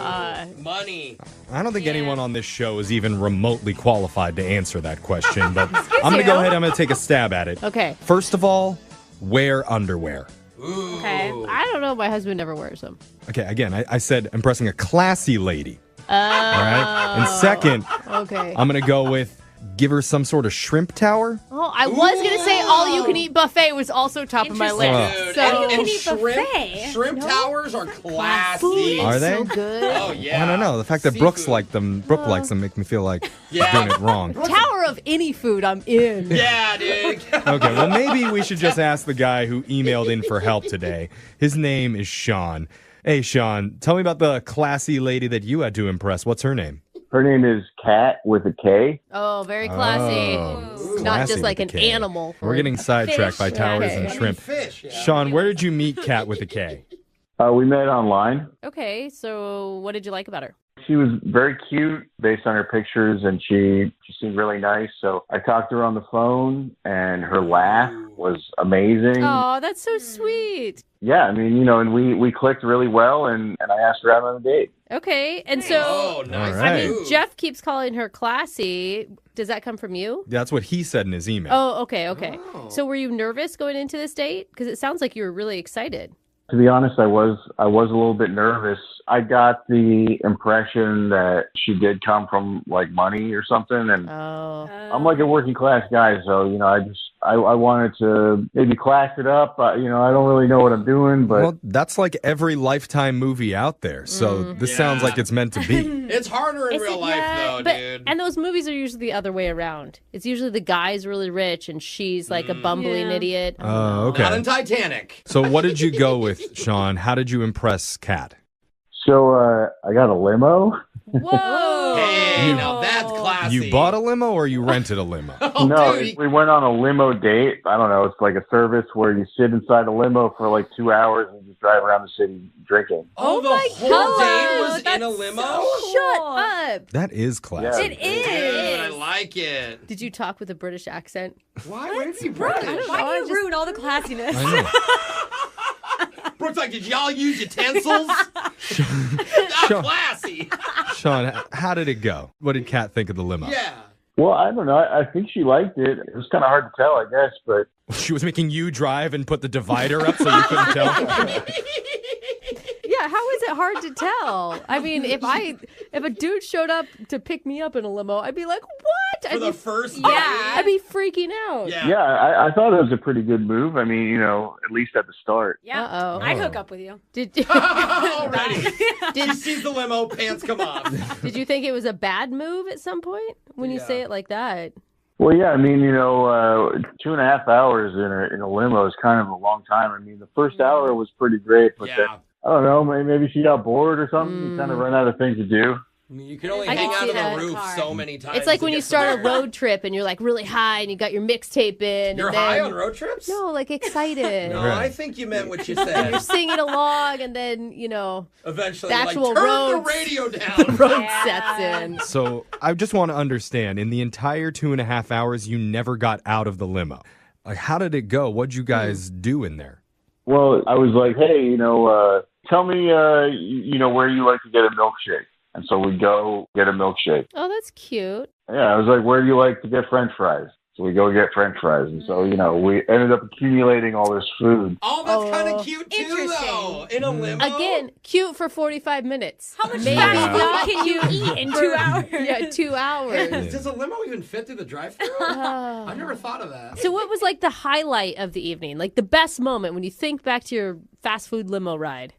S2: money.
S9: I don't think anyone on this show is even remotely qualified to answer that question, but I'm going to go ahead. I'm going to take a stab at it.
S3: Okay.
S9: First of all, wear underwear.
S2: Ooh.
S3: Okay. I don't know. My husband never wears them.
S9: Okay, again, I said impressing a classy lady. All right? And second,
S3: Okay.
S9: I'm going to go with give her some sort of shrimp tower.
S3: Oh, I was going to say all-you-can-eat buffet was also top of my list.
S2: Dude,
S3: So,
S2: and shrimp towers are classy.
S9: Are they?
S3: so good.
S2: Oh, yeah.
S9: I don't know. The fact that Brooke likes them make me feel like I'm doing it wrong.
S3: Tower of any food, I'm in.
S2: Yeah, dude.
S9: Okay, well, maybe we should just ask the guy who emailed in for help today. His name is Sean. Hey, Sean, tell me about the classy lady that you had to impress. What's her name?
S10: Her name is Kat with a K.
S3: Oh, very classy.
S9: Oh,
S3: Not
S9: classy
S3: just like an
S9: with a K.
S3: animal.
S9: We're getting sidetracked by towers
S3: Okay.
S9: and shrimp.
S2: Fish, yeah.
S9: Sean, where did you meet Kat with a K?
S10: We met online.
S3: Okay, so what did you like about her?
S10: She was very cute based on her pictures, and she seemed really nice. So I talked to her on the phone, and her laugh was amazing.
S3: Oh, that's so sweet.
S10: Yeah, I mean, and we clicked really well, and I asked her out on a date.
S3: Okay, and so
S2: Oh, nice.
S9: All right.
S3: I mean, Jeff keeps calling her classy. Does that come from you?
S9: That's what he said in his email.
S3: Oh, okay.
S2: Oh.
S3: So were you nervous going into this date? Because it sounds like you were really excited.
S10: To be honest, I was a little bit nervous. I got the impression that she did come from like money or something, and
S3: Oh.
S10: I'm like a working class guy, so I wanted to maybe class it up. I don't really know what I'm doing, but
S9: Well, that's like every Lifetime movie out there. So this sounds like it's meant to be.
S2: It's harder in real life, though,
S3: but,
S2: dude.
S3: And those movies are usually the other way around. It's usually the guy's really rich and she's like a bumbling idiot.
S9: Oh, okay.
S2: Not in Titanic.
S9: So what did you go with, Sean? How did you impress Kat?
S10: so I got a limo.
S3: Whoa!
S2: Hey, now that's classy.
S9: You bought a limo or you rented a limo?
S2: Oh,
S10: No,
S2: dude.
S10: we went on a limo date. I don't know. It's like a service where you sit inside a limo for like 2 hours and just drive around the city drinking.
S2: Oh, the
S3: my
S2: whole
S3: God,
S2: date was in a
S3: that's
S2: limo?
S3: Shut up!
S9: That is classy.
S10: Yeah.
S3: It
S2: Dude, I
S3: is.
S2: like it.
S3: Did you talk with a British accent?
S2: Why? Why did you
S3: I don't
S2: British?
S3: know, I just-
S11: ruin all the classiness?
S9: I know.
S2: Brooke's like, did y'all use utensils? That's
S9: Sean.
S2: classy.
S9: Sean, how did it go? What did Kat think of the limo?
S2: Yeah.
S10: Well, I don't know. I think she liked it. It was kind of hard to tell, I guess, but
S9: She was making you drive and put the divider up so you couldn't tell?
S3: Yeah, how is it hard to tell? I mean, if a dude showed up to pick me up in a limo, I'd be like, "What?"
S2: For the first
S3: yeah,
S2: date?
S3: I'd be freaking out.
S2: Yeah.
S10: yeah, I thought it was a pretty good move. I mean, at least at the start.
S11: Yeah.
S3: Uh-oh.
S11: I'd hook up with you.
S3: Did you,
S2: Already. She
S3: did,
S2: sees the limo, pants come off.
S3: did you think it was a bad move at some point when you say it like that?
S10: Well, yeah, I mean, 2.5 hours in a limo is kind of a long time. I mean, the first hour was pretty great, but then,
S2: Yeah.
S10: I don't know, maybe she got bored or something. You kind of run out of things to do.
S2: I mean, you can only
S3: I
S2: hang
S3: can
S2: out
S3: see
S2: on
S3: that.
S2: the roof so many times.
S3: It's like
S2: to
S3: when
S2: get
S3: you start a
S2: somewhere.
S3: road trip and you're like really high and you got your mixtape in.
S2: You're
S3: and
S2: high
S3: then,
S2: on road trips?
S3: No, like excited.
S2: No,
S9: Right.
S2: I think you meant what you
S3: You're
S2: said.
S3: singing along and then,
S2: Eventually,
S3: the
S2: you're
S3: actual
S2: like, turn
S3: roads-
S2: the radio down.
S3: road sets in.
S9: So I just want to understand, in the entire 2.5 hours, you never got out of the limo. Like, how did it go? What'd you guys do in there?
S10: Well, I was like, hey, tell me, where you like to get a milkshake. And so we go get a milkshake.
S3: Oh, that's cute.
S10: Yeah, I was like, where do you like to get French fries? So we go get French fries. And so, we ended up accumulating all this food.
S2: Oh, that's kind of cute, too,
S11: Interesting.
S2: though. In a limo?
S3: Again, cute for 45 minutes.
S11: How much
S3: Maybe
S11: fast food
S3: not
S11: can you
S3: cute
S11: eat in
S3: for-
S11: 2 hours?
S3: Yeah, 2 hours.
S2: Does a limo even fit through the drive-thru?
S3: Oh.
S2: I've never thought of that.
S3: So what was like the highlight of the evening? Like the best moment when you think back to your fast food limo ride?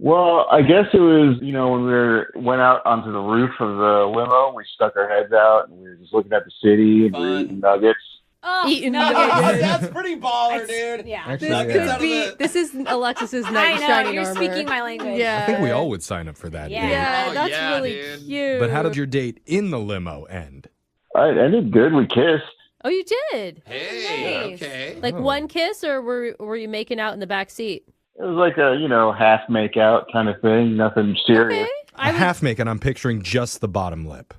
S10: Well, I guess it was, when went out onto the roof of the limo, we stuck our heads out and we were just looking at the city and we were eating nuggets.
S11: Oh,
S3: Eating
S11: no,
S3: nuggets.
S2: That's pretty baller, dude.
S11: Yeah.
S9: Actually,
S3: This
S2: Nuggets
S3: could
S2: out of
S3: be.
S2: the-
S3: This is Alexis's
S11: I
S3: night in
S11: know.
S3: shining
S11: You're
S3: armor.
S11: speaking my language.
S3: Yeah.
S9: I think we all would sign up for that.
S11: Yeah.
S9: dude.
S3: Yeah,
S2: Oh,
S3: that's
S2: yeah,
S3: really
S2: dude.
S3: cute.
S9: But how did your date in the limo end?
S10: I did good. We kissed.
S3: Oh, you did.
S2: Hey,
S3: Nice.
S2: okay.
S3: Like
S9: Oh.
S3: one kiss, or were you making out in the back seat?
S10: It was like a, half make out kind of thing. Nothing serious.
S3: Okay.
S9: A
S3: I would,
S9: half make, and I'm picturing just the bottom lip.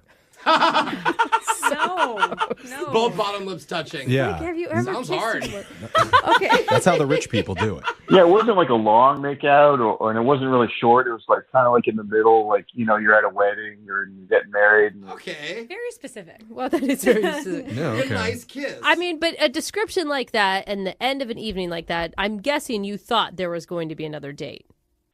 S11: No.
S2: Both bottom lips touching.
S9: Yeah.
S3: have you ever
S2: Sounds
S3: kissed
S2: hard.
S3: someone? Okay.
S9: That's how the rich people do it.
S10: Yeah, it wasn't like a long make out and it wasn't really short. It was like kind of like in the middle, like, you're at a wedding or you're getting married. And
S2: Okay.
S11: Very specific.
S3: Well, that is very specific.
S9: No,
S2: A
S9: okay.
S2: nice kiss.
S3: I mean, but a description like that and the end of an evening like that, I'm guessing you thought there was going to be another date.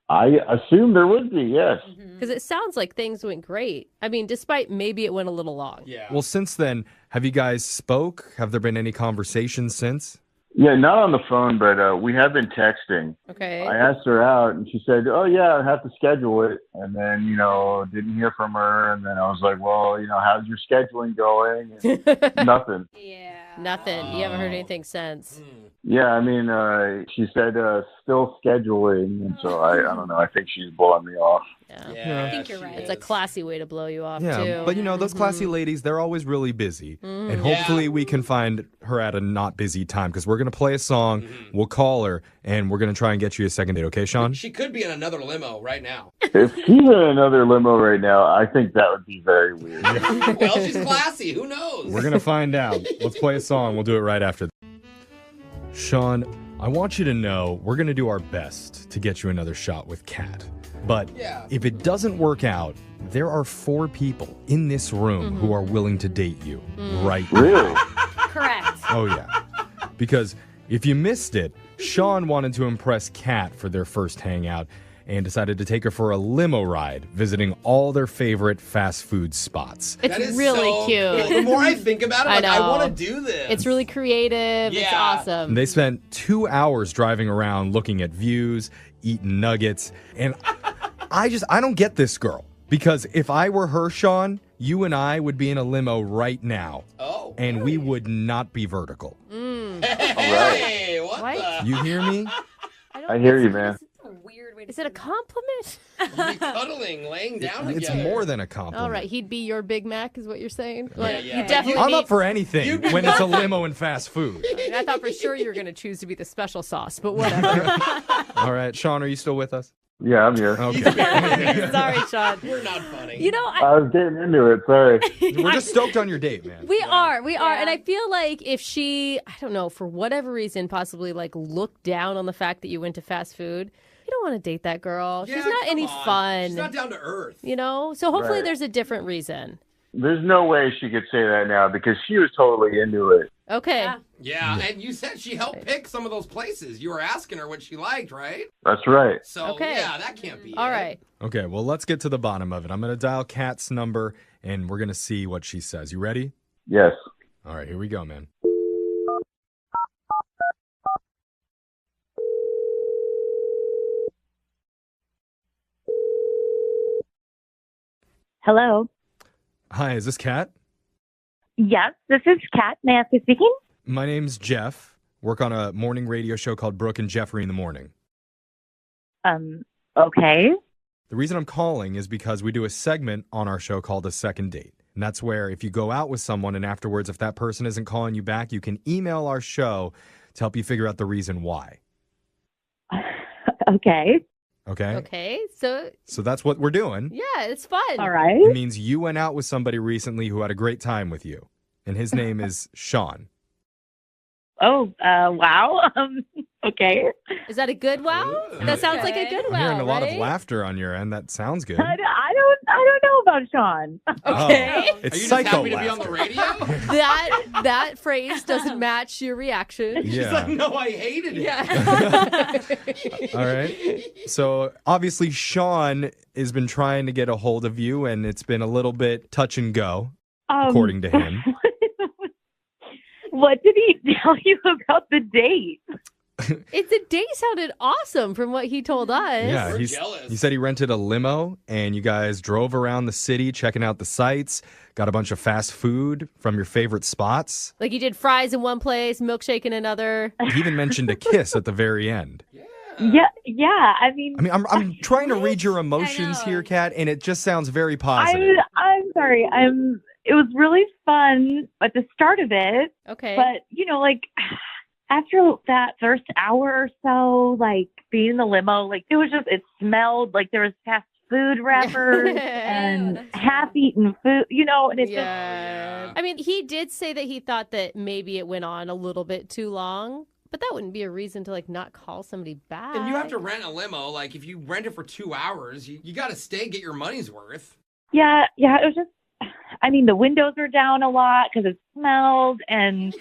S10: I assumed there would be, yes.
S3: Because it sounds like things went great. I mean, despite maybe it went a little long.
S2: yeah.
S9: Well, since then, have you guys spoke? Have there been any conversations since?
S10: Yeah, not on the phone, but we have been texting.
S3: Okay.
S10: I asked her out, and she said, oh, yeah, I have to schedule it. And then, didn't hear from her. And then I was like, well, how's your scheduling going? And nothing.
S11: Yeah.
S3: Nothing. You haven't heard anything since.
S10: Yeah, I mean, she said still scheduling, and so I don't know. I think she's blowing me off.
S2: Yeah,
S11: I think you're
S2: she
S11: right.
S3: It's a
S2: is.
S3: classy way to blow you off,
S9: Yeah,
S3: too.
S9: but those classy ladies, they're always really busy. And hopefully we can find her at a not busy time because we're going to play a song, we'll call her, and we're going to try and get you a second date, okay, Sean?
S2: She could be in another limo right now.
S10: If she's in another limo right now, I think that would be very weird.
S2: Well, she's classy. Who knows?
S9: We're going to find out. Let's play a song. We'll do it right after. Sean, I want you to know we're going to do our best to get you another shot with Kat. But if it doesn't work out, there are 4 people in this room who are willing to date you right now.
S10: Really?
S11: Correct.
S9: Oh, yeah. Because if you missed it, Sean wanted to impress Kat for their first hangout and decided to take her for a limo ride, visiting all their favorite fast food spots.
S2: That
S3: It's
S2: is
S3: really
S2: so
S3: cute.
S2: cool. The more I think about it,
S3: I
S2: I
S3: know.
S2: want to do this.
S3: It's really creative. It's
S2: Yeah.
S3: awesome.
S9: And they spent 2 hours driving around looking at views, eating nuggets, and I don't get this girl. Because if I were her, Sean, you and I would be in a limo right now.
S2: Oh.
S9: And we would not be vertical.
S2: Hey, what
S3: What?
S2: the?
S9: You hear me?
S10: I hear you, man.
S11: A weird way to
S3: Is it a compliment?
S2: We'll be cuddling, laying down
S9: It's
S2: together.
S9: more than a compliment.
S3: All right, he'd be your Big Mac, is what you're saying?
S2: Yeah.
S3: You definitely
S9: I'm
S3: need...
S9: up for anything when it's a limo and fast food.
S3: I thought for sure you were going to choose to be the special sauce, but whatever.
S9: All right, Sean, are you still with us?
S10: Yeah, I'm here.
S9: Okay.
S3: Sorry, Sean.
S2: We're not funny.
S3: You know,
S10: I was getting into it. Sorry.
S9: We're just stoked on your date, man.
S3: we are. And I feel like if she, I don't know, for whatever reason, possibly like looked down on the fact that you went to fast food, you don't want to date that girl.
S2: Yeah,
S3: She's not
S2: come
S3: any
S2: on.
S3: fun.
S2: She's not down to earth.
S3: So hopefully
S10: Right.
S3: there's a different reason.
S10: There's no way she could say that now because she was totally into it.
S3: Okay.
S2: Yeah, and you said she helped pick some of those places. You were asking her what she liked, right?
S10: That's right.
S2: So,
S3: Okay.
S2: yeah, that can't be
S3: All
S2: it.
S3: right.
S9: Okay, well, let's get to the bottom of it. I'm going to dial Kat's number, and we're going to see what she says. You ready?
S10: Yes.
S9: All right, here we go, man.
S5: Hello.
S9: Hi, is this Kat?
S5: Yes, this is Kat. May I ask who's speaking?
S9: My name's Jeff. Work on a morning radio show called Brooke and Jeffrey in the Morning.
S5: Okay.
S9: The reason I'm calling is because we do a segment on our show called A Second Date. And that's where if you go out with someone and afterwards, if that person isn't calling you back, you can email our show to help you figure out the reason why.
S5: Okay.
S9: Okay?
S3: Okay. So,
S9: So that's what we're doing.
S3: yeah, it's fun.
S5: All right.
S9: It means you went out with somebody recently who had a great time with you. And his name is Sean.
S5: Oh, wow. Okay.
S3: Is that a good wow? That sounds like a good
S9: I'm
S3: wow.
S9: hearing a lot of
S3: right?
S9: laughter on your end. That sounds good.
S5: I don't know about Sean.
S3: Okay.
S9: Oh, it's
S2: Are you just
S9: psycho
S2: happy to be on the
S9: laughter.
S2: radio?
S3: That phrase doesn't match your reaction.
S2: She's
S9: Yeah.
S2: like, no, I hated it.
S3: Yeah.
S9: All right. So obviously Sean has been trying to get a hold of you, and it's been a little bit touch and go, according to him.
S5: What did he tell you about the date?
S3: The date sounded awesome from what he told us.
S9: Yeah,
S2: We're jealous.
S9: he said he rented a limo, and you guys drove around the city checking out the sights, got a bunch of fast food from your favorite spots.
S3: Like you did fries in one place, milkshake in another.
S9: He even mentioned a kiss at the very end.
S5: Yeah. I mean,
S9: I'm trying to read your emotions
S11: know.
S9: here, Kat, and it just sounds very positive.
S5: I'm sorry. It was really fun at the start of it,
S3: Okay.
S5: but like after that first hour or so, like being in the limo, like it smelled like there was fast food wrappers and half-eaten food, and it's
S3: yeah. I mean, he did say that he thought that maybe it went on a little bit too long, but that wouldn't be a reason to like not call somebody back.
S2: And you have to rent a limo. Like, if you rent it for 2 hours, you got to stay, get your money's worth.
S5: yeah. It was just. I mean, the windows were down a lot because it smelled, and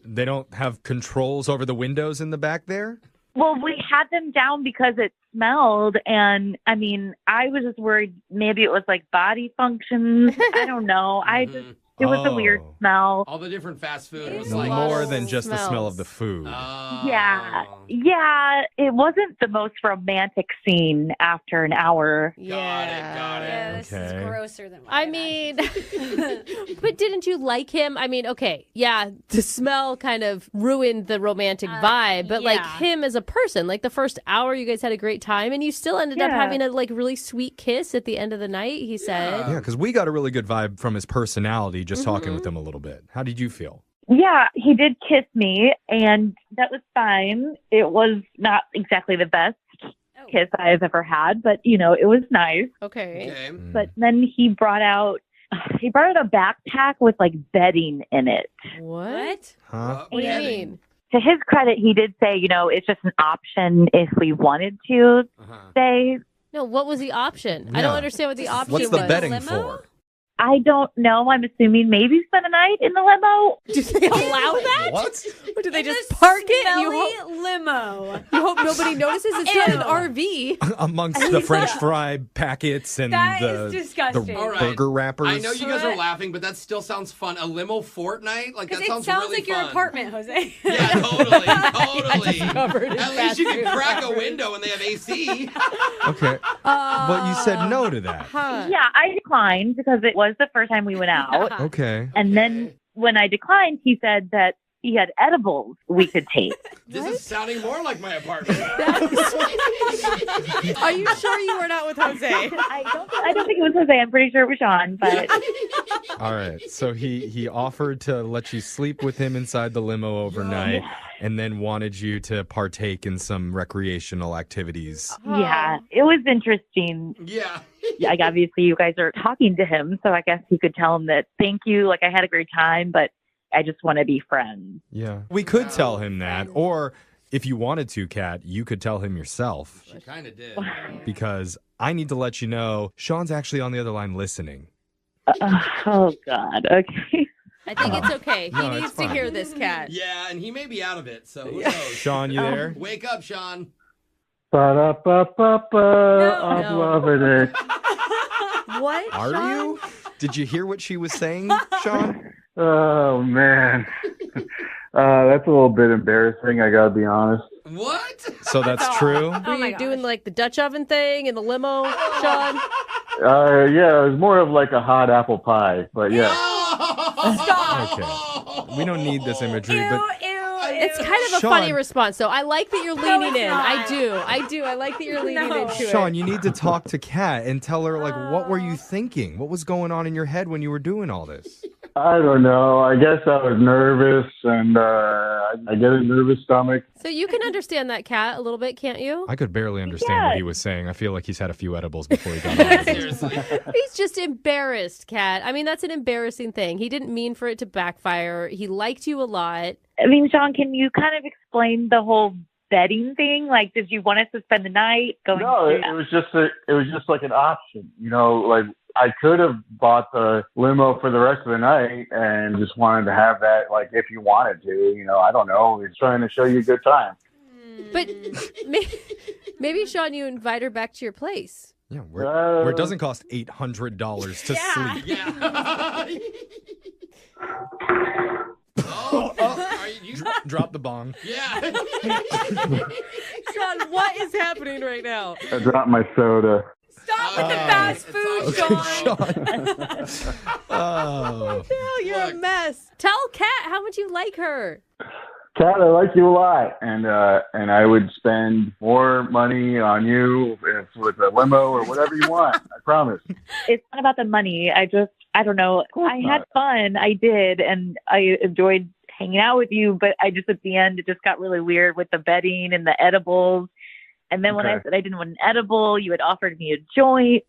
S9: They don't have controls over the windows in the back there?
S5: well, we had them down because it smelled, and I mean, I was just worried maybe it was like body functions. I don't know. I just
S12: It was a weird smell.
S2: All the different fast food was
S3: a
S2: like
S3: lot
S9: More
S3: of
S9: than just the smell of the food.
S12: Yeah. Yeah. It wasn't the most romantic scene after an hour.
S2: Got it.
S11: Yeah, this is
S9: Okay.
S11: grosser than what
S3: I mean, but didn't you like him? I mean, okay, yeah, the smell kind of ruined the romantic vibe, but like
S11: yeah.
S3: him as a person, like the first hour you guys had a great time and you still ended up
S12: Yeah.
S3: having a like really sweet kiss at the end of the night, he said.
S9: Yeah, because we got a really good vibe from his personality just talking with him a little bit. How did you feel?
S12: Yeah, he did kiss me, and that was fine. It was not exactly the best kiss I've ever had, but, you know, it was nice.
S3: Okay.
S12: But then he brought out a backpack with, like, bedding in it.
S3: What?
S9: Huh?
S3: What do you mean?
S12: To his credit, he did say, you know, it's just an option if we wanted to stay.
S3: No, what was the option? I don't
S9: Yeah.
S3: understand what the option
S9: What's
S3: was.
S9: the bedding for?
S12: I don't know. I'm assuming maybe spend a night in the limo.
S3: Do they allow that?
S9: What?
S3: Or do they just park it? You
S11: Smelly
S3: hope,
S11: limo.
S3: you hope nobody notices? It's not an RV.
S9: Amongst the French fry packets and
S11: That
S9: the,
S11: is disgusting.
S2: All right.
S9: burger wrappers.
S2: I know you guys are laughing, but that still sounds fun. A limo fortnight? Like, that
S11: Because it
S2: sounds
S11: sounds
S2: really
S11: like your
S2: fun.
S11: apartment, Jose.
S2: Yeah, totally.
S3: Covered in
S2: At least you
S3: fast
S2: can
S3: food
S2: crack a
S3: wrappers.
S2: window and they have AC.
S9: Okay. But you said no to that.
S3: Huh.
S12: Yeah, I declined because it was the first time we went out.
S9: Okay.
S12: And then when I declined, he said that he had edibles we could take.
S2: This is sounding more like my apartment.
S3: Are you sure you were not with Jose?
S12: I don't think it was Jose. I'm pretty sure it was Sean. But
S9: All right. So he offered to let you sleep with him inside the limo overnight and then wanted you to partake in some recreational activities.
S12: yeah, it was interesting.
S2: Yeah.
S12: Like, obviously, you guys are talking to him, so I guess you could tell him that thank you. Like, I had a great time, but I just want to be friends.
S9: Yeah. We could tell him that. Or if you wanted to, Kat, you could tell him yourself.
S2: She kind of did.
S9: Because I need to let you know Sean's actually on the other line listening.
S12: Oh, God. Okay.
S3: I think it's okay. He
S9: No, it's
S3: needs to
S9: fine.
S3: hear this, Kat.
S2: Yeah, and he may be out of it, so who knows?
S9: Sean, you there?
S2: Wake up, Sean.
S10: Ba-da-ba-ba-ba, I'm
S3: No.
S10: loving it.
S3: What?
S9: Are
S3: Sean?
S9: you? Did you hear what she was saying, Sean?
S10: Oh, man. That's a little bit embarrassing, I gotta be honest.
S2: What?
S9: So that's true?
S3: Were
S11: Oh my
S3: you doing
S11: gosh.
S3: like the Dutch oven thing in the limo, Sean?
S10: Yeah, it was more of like a hot apple pie, but yeah.
S9: Okay. We don't need this imagery, but
S3: It's kind of a
S9: Sean.
S3: funny response, though. I like that you're leaning
S11: it's
S3: in.
S11: not.
S3: I do. I like that you're leaning
S11: No.
S3: into
S9: Sean,
S3: it.
S9: you need to talk to Kat and tell her, like, what were you thinking? What was going on in your head when you were doing all this?
S10: I don't know. I guess I was nervous, and I get a nervous stomach.
S3: So you can understand that, Kat, a little bit, can't you?
S9: I could barely understand what he was saying. I feel like he's had a few edibles before he got on with it.
S2: Seriously.
S3: He's just embarrassed, Kat. I mean, that's an embarrassing thing. He didn't mean for it to backfire. He liked you a lot.
S12: I mean, Sean, can you kind of explain the whole bedding thing? Like, did you want us to spend the night going?
S10: No, it was just like an option. You know, like I could have bought the limo for the rest of the night and just wanted to have that. Like, if you wanted to, you know, I don't know. He's trying to show you a good time.
S3: But maybe, Sean, you invite her back to your place.
S9: Yeah, where it doesn't cost $800 to sleep.
S2: Yeah. Are you?
S9: Drop the bong.
S2: Yeah.
S3: Sean, what is happening right now?
S10: I dropped my soda.
S11: Stop with the fast food, Sean.
S9: Oh.
S3: Hell, you're a mess. Tell Kat how much you like her.
S10: Kat, I like you a lot, and I would spend more money on you with a limo or whatever you want. I promise.
S12: It's not about the money. I don't know. I had fun. I did, and I enjoyed hanging out with you. But I just at the end, it just got really weird with the bedding and the edibles. And then when I said I didn't want an edible, you had offered me a joint,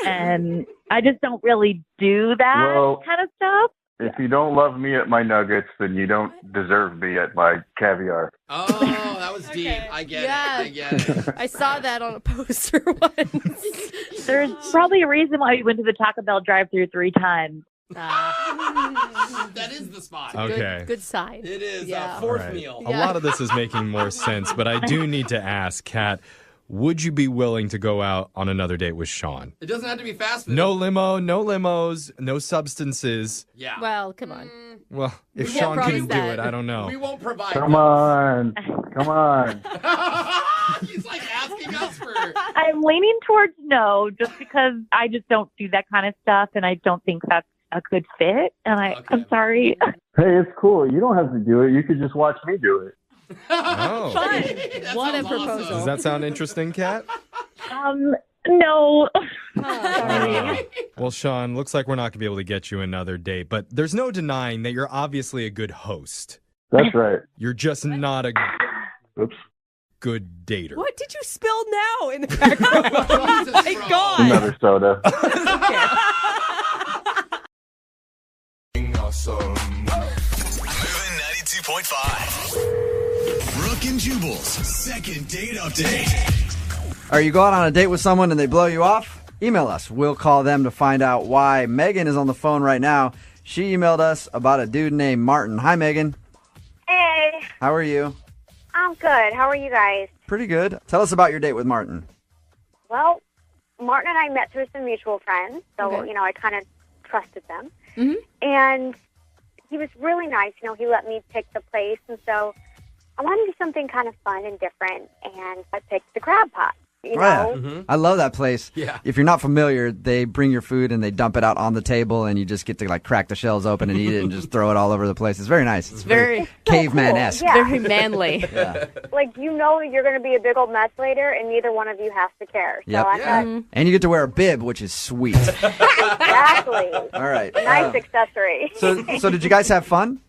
S12: and I just don't really do that kind of stuff.
S10: If you don't love me at my nuggets, then you don't deserve me at my caviar.
S2: Oh, that was deep. I get it. I get it.
S3: I saw that on a poster once.
S12: There's probably a reason why we went to the Taco Bell drive-thru 3 times.
S2: That is the spot.
S9: Okay.
S3: Good sign.
S2: It is
S3: Yeah.
S2: fourth
S9: All right.
S2: meal.
S9: A lot of this is making more sense, but I do need to ask, Kat, would you be willing to go out on another date with Sean?
S2: It doesn't have to be fast food.
S9: No limo, no limos, no substances.
S2: Yeah.
S3: Well, come on.
S9: Well, if
S3: We
S9: Sean
S3: can't
S9: couldn't do
S3: promise
S9: it,
S3: that.
S9: I don't know.
S2: We won't provide.
S10: Come on. Come on.
S2: He's like asking us for.
S12: I'm leaning towards no, just because I just don't do that kind of stuff, and I don't think that's a good fit. And I'm sorry.
S10: Hey, it's cool. You don't have to do it. You could just watch me do it.
S9: Oh.
S3: Fun.
S2: That
S3: What a
S2: sounds
S3: proposal.
S9: Does that sound interesting, Kat?
S12: No.
S3: Sorry.
S9: Well, Sean, looks like we're not going to be able to get you another date, but there's no denying that you're obviously a good host.
S10: That's right.
S9: You're just not a
S10: Oops.
S9: good dater.
S11: What did you spill now in the background? Oh my God.
S10: Another soda.
S13: Moving 92.5. Brooke and Jubal's second date update.
S6: Are you going on a date with someone and they blow you off? Email us. We'll call them to find out why. Megan is on the phone right now. She emailed us about a dude named Martin. Hi, Megan.
S14: Hey,
S6: How are you?
S14: I'm good. How are you guys?
S6: Pretty good. Tell us about your date with Martin.
S14: Well, Martin and I met through some mutual friends, so,
S3: Okay.
S14: I kind of trusted them.
S3: Mhm.
S14: And he was really nice. He let me pick the place, and so I wanted to do something kind of fun and different, and I picked the crab pot.
S6: I love that place.
S2: Yeah.
S6: If you're not familiar, they bring your food and they dump it out on the table, and you just get to crack the shells open and eat it and just throw it all over the place. It's very nice. It's
S3: Very
S6: caveman-esque.
S14: cool. Yeah.
S3: Very manly.
S6: Yeah.
S14: Like, you're going to be a big old mess later, and neither one of you has to care. So
S6: Yep.
S14: I thought,
S6: And you get to wear a bib, which is sweet.
S14: exactly.
S6: All right.
S14: Nice accessory.
S6: So did you guys have fun?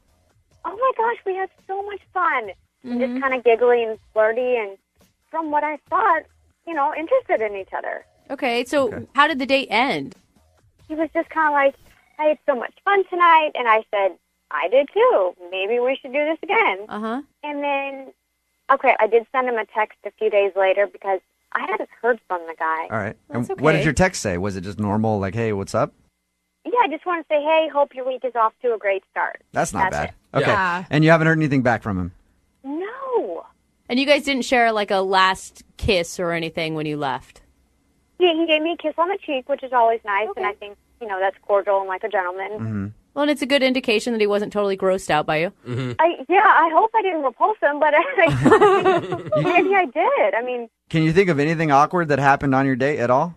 S14: Oh my gosh, we had so much fun. And just kind of giggly and flirty, and from what I thought, interested in each other.
S3: Okay, so how did the date end?
S14: He was just kind of like, I had so much fun tonight, and I said, I did too. Maybe we should do this again.
S3: Uh-huh.
S14: And then, I did send him a text a few days later because I hadn't heard from the guy.
S6: All right.
S3: That's
S6: And what did
S3: okay.
S6: your text say? Was it just normal, like, hey, what's up?
S14: Yeah, I just want to say, hey, hope your week is off to a great start.
S6: That's not bad.
S14: it.
S6: Okay.
S3: Yeah.
S6: And you haven't heard anything back from him?
S14: No.
S3: And you guys didn't share like a last kiss or anything when you left?
S14: Yeah, he gave me a kiss on the cheek, which is always nice, and I think, that's cordial and like a gentleman.
S3: Well, and it's a good indication that he wasn't totally grossed out by you.
S14: I hope I didn't repulse him, but maybe I did. I mean,
S6: Can you think of anything awkward that happened on your date at all?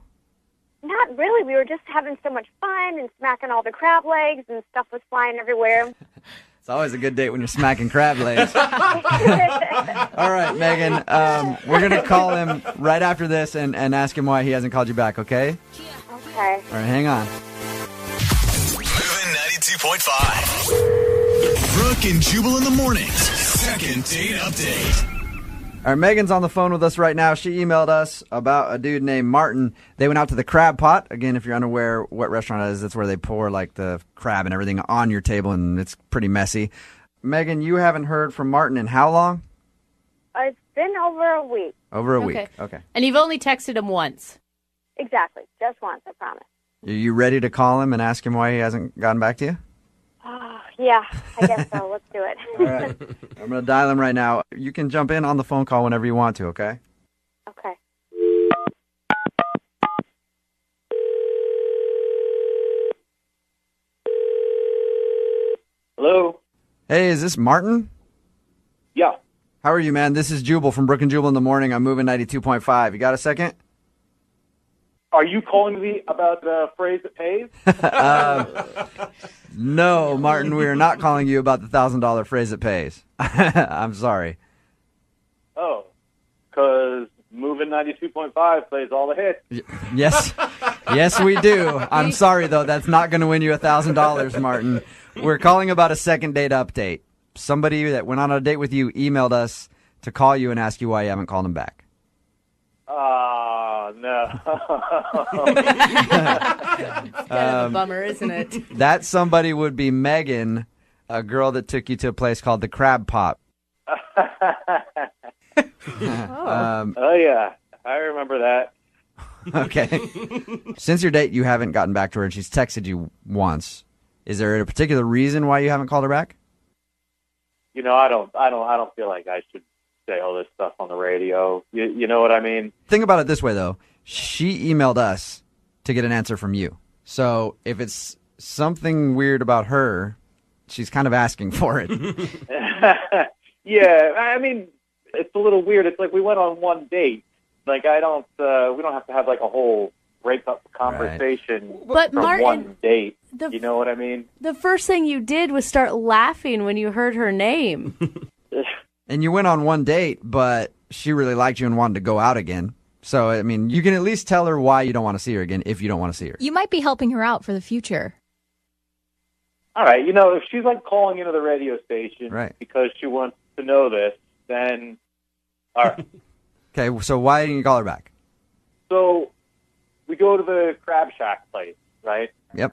S14: not really. We were just having so much fun and smacking all the crab legs, and stuff was flying everywhere.
S6: It's always a good date when you're smacking crab legs. All right, Megan. We're going to call him right after this and ask him why he hasn't called you back, okay?
S14: Okay.
S6: All right, hang on.
S13: Moving 92.5. Brooke and Jubal in the mornings. Second date update.
S6: All right, Megan's on the phone with us right now. She emailed us about a dude named Martin. They went out to the Crab Pot. Again, if you're unaware what restaurant it is, that's where they pour like the crab and everything on your table, and it's pretty messy. Megan, you haven't heard from Martin in how long?
S14: It's been over a week.
S6: Over a
S3: Okay.
S6: week. Okay.
S3: And you've only texted him once.
S14: Exactly. Just once, I promise.
S6: Are you ready to call him and ask him why he hasn't gotten back to you?
S14: Oh, yeah, I guess so. Let's do it.
S6: All right. I'm going to dial him right now. You can jump in on the phone call whenever you want to, okay?
S14: Okay.
S15: Hello?
S6: Hey, is this Martin?
S15: Yeah.
S6: How are you, man? This is Jubal from Brooke and Jubal in the morning. I'm moving 92.5. You got a second?
S15: Are you calling me about the phrase that pays?
S6: No, Martin, we are not calling you about the $1,000 phrase that pays. I'm sorry.
S15: Oh, because moving 92.5 plays all the hits.
S6: Yes. Yes, we do. I'm sorry, though. That's not going to win you $1,000, Martin. We're calling about a second date update. Somebody that went on a date with you emailed us to call you and ask you why you haven't called him back.
S15: Oh, no.
S3: Kind of a bummer, isn't it?
S6: That somebody would be Megan, a girl that took you to a place called the Crab Pot.
S15: Oh, yeah. I remember that.
S6: Okay. Since your date, you haven't gotten back to her, and she's texted you once. Is there a particular reason why you haven't called her back?
S15: I don't feel like I should say all this stuff on the radio. You know what I mean?
S6: Think about it this way, though. She emailed us to get an answer from you. So if it's something weird about her, she's kind of asking for it.
S15: Yeah, I mean, it's a little weird. It's like we went on one date. Like, we don't have to have like a whole breakup conversation
S3: But
S15: from
S3: Martin,
S15: one date. You know what I mean?
S3: The first thing you did was start laughing when you heard her name.
S6: And you went on one date, but she really liked you and wanted to go out again. So, I mean, you can at least tell her why you don't want to see her again if you don't want to see her.
S11: You might be helping her out for the future.
S15: All right, you know, if she's like calling into the radio station
S6: Right.
S15: because she wants to know this, then all right.
S6: Okay, so why didn't you call her back?
S15: So we go to the Crab Shack place, right?
S6: Yep.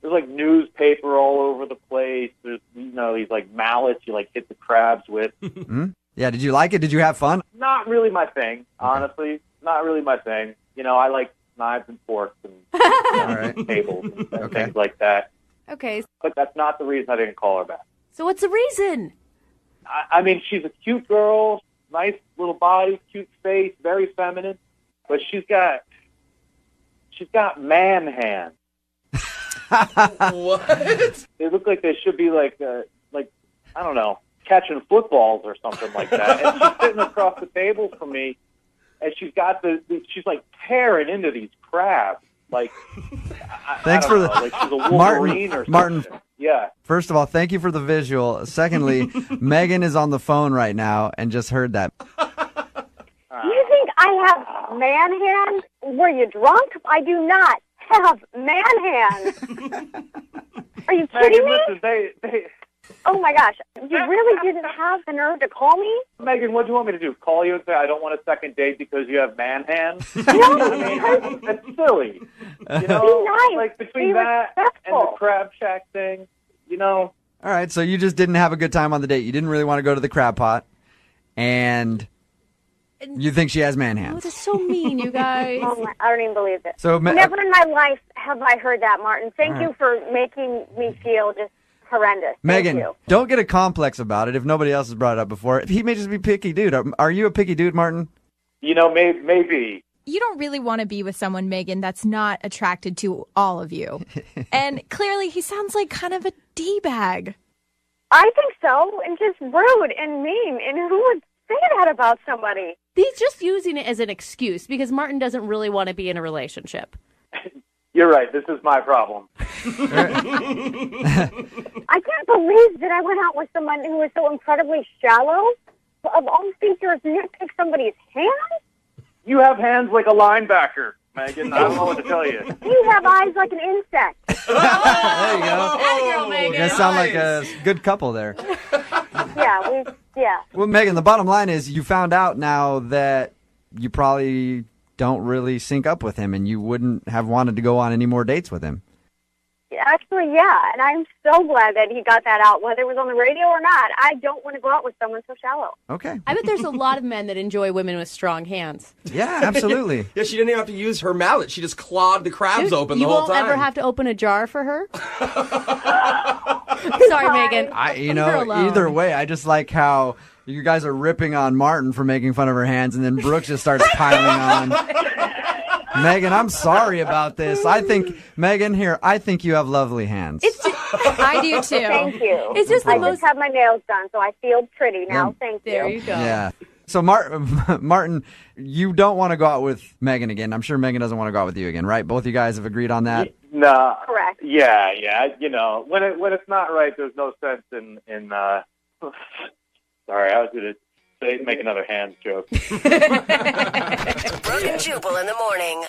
S15: There's like newspaper all over the place. There's, you know, these like mallets you like hit the crabs with.
S6: Hmm? Yeah, did you like it? Did you have fun?
S15: Not really my thing, honestly. Not really my thing. You know, I like knives and forks and tables and things like that.
S3: Okay.
S15: But that's not the reason I didn't call her back.
S3: So what's the reason?
S15: I mean, she's a cute girl, nice little body, cute face, very feminine, but she's got man hands.
S2: What?
S15: They look like they should be like I don't know, catching footballs or something like that. And she's sitting across the table from me, and she's got she's like tearing into these crabs. Like,
S6: Thanks
S15: I
S6: for
S15: don't know, like she's a Wolverine or something.
S6: Martin.
S15: Yeah.
S6: First of all, thank you for the visual. Secondly, Megan is on the phone right now and just heard that.
S14: You think I have man hands? Were you drunk? I do not have man hands. Are you kidding me?
S15: Listen, they
S14: Oh my gosh. You really didn't have the nerve to call me?
S15: Megan, what do you want me to do? Call you and say I don't want a second date because you have man hands?
S14: No,
S15: I mean, that's silly. You know,
S14: Be nice.
S15: like between
S14: Be
S15: that and the
S14: respectful.
S15: Crab Shack thing, you know.
S6: All right, so you just didn't have a good time on the date. You didn't really want to go to the crab pot, and you think she has man
S3: Oh,
S6: hands.
S3: that's so mean, you guys.
S14: Oh my, I don't even believe it.
S6: So,
S14: Never in my life have I heard that, Martin. Thank
S6: All
S14: you for making me feel just horrendous.
S6: Megan,
S14: Thank you.
S6: don't get a complex about it if nobody else has brought it up before. He may just be picky dude. Are you a picky dude, Martin?
S15: You know, maybe.
S11: You don't really want to be with someone, Megan, that's not attracted to all of you. And clearly he sounds like kind of a D-bag.
S14: I think so, and just rude and mean. And who would say that about somebody?
S3: He's just using it as an excuse because Martin doesn't really want to be in a relationship.
S15: You're right. This is my problem.
S14: I can't believe that I went out with someone who was so incredibly shallow. Of all features, nitpick somebody's hands?
S15: You have hands like a linebacker, Megan. I don't know what to tell you.
S14: You have eyes like an insect.
S6: There you go.
S3: Girl, Megan.
S6: You guys sound like a good couple there.
S14: Yeah.
S6: Well, Megan, the bottom line is you found out now that you probably don't really sync up with him and you wouldn't have wanted to go on any more dates with him.
S14: Actually, yeah, and I'm so glad that he got that out, whether it was on the radio or not. I don't want to go out with someone so shallow.
S6: Okay.
S3: I bet there's a lot of men that enjoy women with strong hands.
S6: Yeah, absolutely.
S2: Yeah, she didn't even have to use her mallet. She just clawed the crabs
S3: Dude,
S2: open
S3: you
S2: the whole
S3: won't
S2: time.
S3: ever have to open a jar for her? Sorry, Megan.
S6: Leave her alone. Either way, I just like how you guys are ripping on Martin for making fun of her hands, and then Brooke just starts piling on. Megan, I'm sorry about this. I think you have lovely hands.
S11: I do too.
S14: Thank you.
S3: It's just the
S14: I
S3: most-
S14: just had my nails done, so I feel pretty now.
S6: Yeah.
S14: Thank you.
S3: There you go.
S6: Yeah. So, Martin, you don't want to go out with Megan again. I'm sure Megan doesn't want to go out with you again, right? Both you guys have agreed on that?
S15: No.
S14: Correct.
S15: Yeah. You know, when it's not right, there's no sense in sorry, I was going to make another hand joke.
S16: Brooke and Jubal in the morning.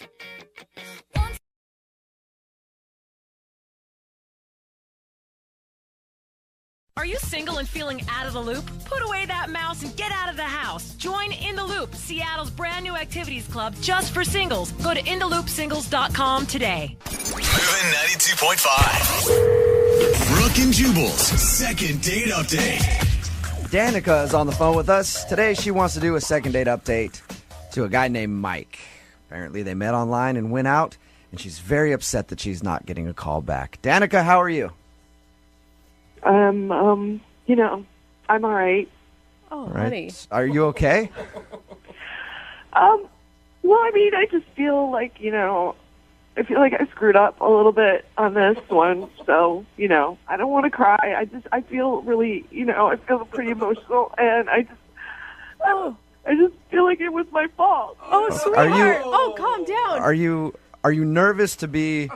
S17: Are you single and feeling out of the loop? Put away that mouse and get out of the house. Join In the Loop, Seattle's brand new activities club just for singles. Go to intheloopsingles.com today.
S13: Moving 92.5. Brooke and Jubal's second date update.
S6: Danica is on the phone with us. Today she wants to do a second date update to a guy named Mike. Apparently they met online and went out, and she's very upset that she's not getting a call back. Danica, how are you?
S18: You know, I'm all right.
S3: Oh,
S6: Right?
S3: honey.
S6: Are you okay?
S18: Well, I mean, I just feel like, I feel like I screwed up a little bit on this one. So, I don't want to cry. I feel really, I feel pretty emotional, and I just feel like it was my fault.
S3: Oh, sweetheart. Calm down.
S6: Are you nervous to be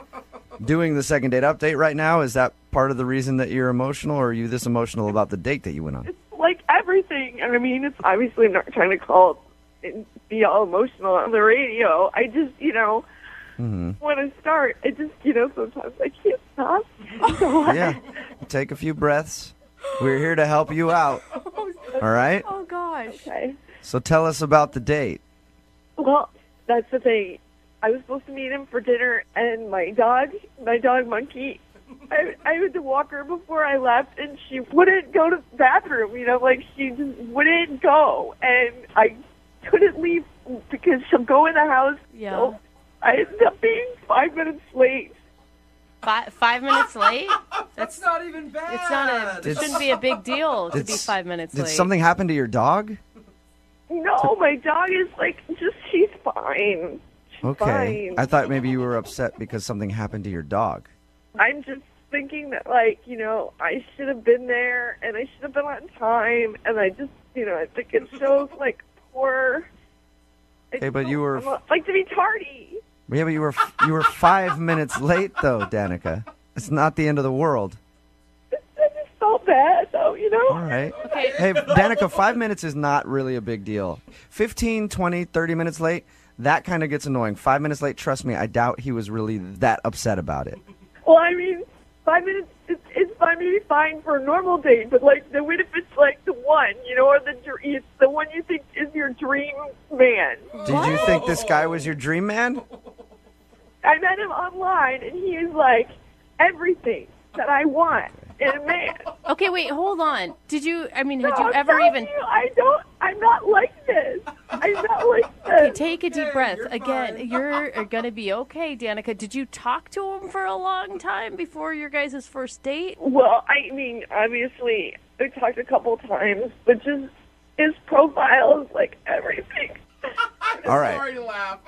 S6: doing the second date update right now? Is that part of the reason that you're emotional, or are you this emotional about the date that you went on?
S18: Like everything. I mean, it's obviously I'm not trying to call and be all emotional on the radio. I just, when I start, I just, sometimes I can't stop.
S6: Yeah. Take a few breaths. We're here to help you out. All right?
S3: Oh, gosh.
S18: Okay.
S6: So tell us about the date.
S18: Well, that's the thing. I was supposed to meet him for dinner, and my dog Monkey, I had to walk her before I left, and she wouldn't go to the bathroom, she just wouldn't go. And I couldn't leave because she'll go in the house.
S3: Yeah.
S18: So I ended up being 5 minutes late.
S3: 5 minutes late?
S2: That's not even bad.
S3: It's not it shouldn't be a big deal to be 5 minutes
S6: Did
S3: late.
S6: something happen to your dog?
S18: No, my dog is she's fine.
S6: Okay.
S18: Fine.
S6: I thought maybe you were upset because something happened to your dog.
S18: I'm just thinking that, I should have been there, and I should have been on time, and I just, I think it shows, poor.
S6: Okay, but you were.
S18: I like to be tardy.
S6: Yeah, but you were 5 minutes late though, Danica. It's not the end of the world.
S18: I just felt bad, though,
S6: All right.
S3: Okay.
S6: Hey, Danica, 5 minutes is not really a big deal. 15, 20, 30 minutes late, that kind of gets annoying. 5 minutes late, trust me, I doubt he was really that upset about it.
S18: Well, I mean, 5 minutes it's fine, maybe fine for a normal date, but what if it's the one, or it's the one you think is your dream man?
S6: Did you think this guy was your dream man?
S18: I met him online, and he is everything that I want in a man.
S3: Okay, wait, hold on. Had you
S18: I'm
S3: ever
S18: telling
S3: even...
S18: you, I'm not like this. I'm not like this.
S3: Okay, take a deep breath. Again, you're going to be okay, Danica. Did you talk to him for a long time before your guys' first date?
S18: Well, I mean, obviously, I talked a couple times, but just his profile is everything.
S6: All right.
S2: Sorry to laugh.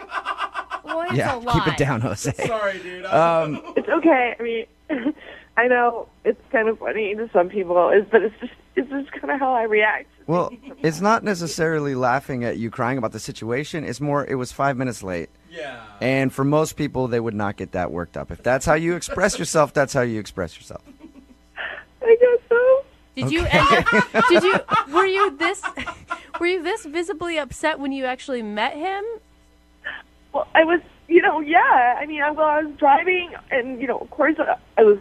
S3: Well, it's
S6: Yeah,
S3: a lot.
S6: keep it down, Jose.
S2: Sorry, dude.
S18: It's okay. I mean, I know it's kind of funny to some people, but it's just kind of how I react.
S6: Well, it's not necessarily laughing at you crying about the situation. It's more, it was 5 minutes late.
S2: Yeah.
S6: And for most people, they would not get that worked up. If that's how you express yourself, that's how you express yourself.
S18: I guess so.
S3: Did you end up, were you this visibly upset when you actually met him?
S18: Well, I was, yeah. I mean, I was driving, and, of course, I was,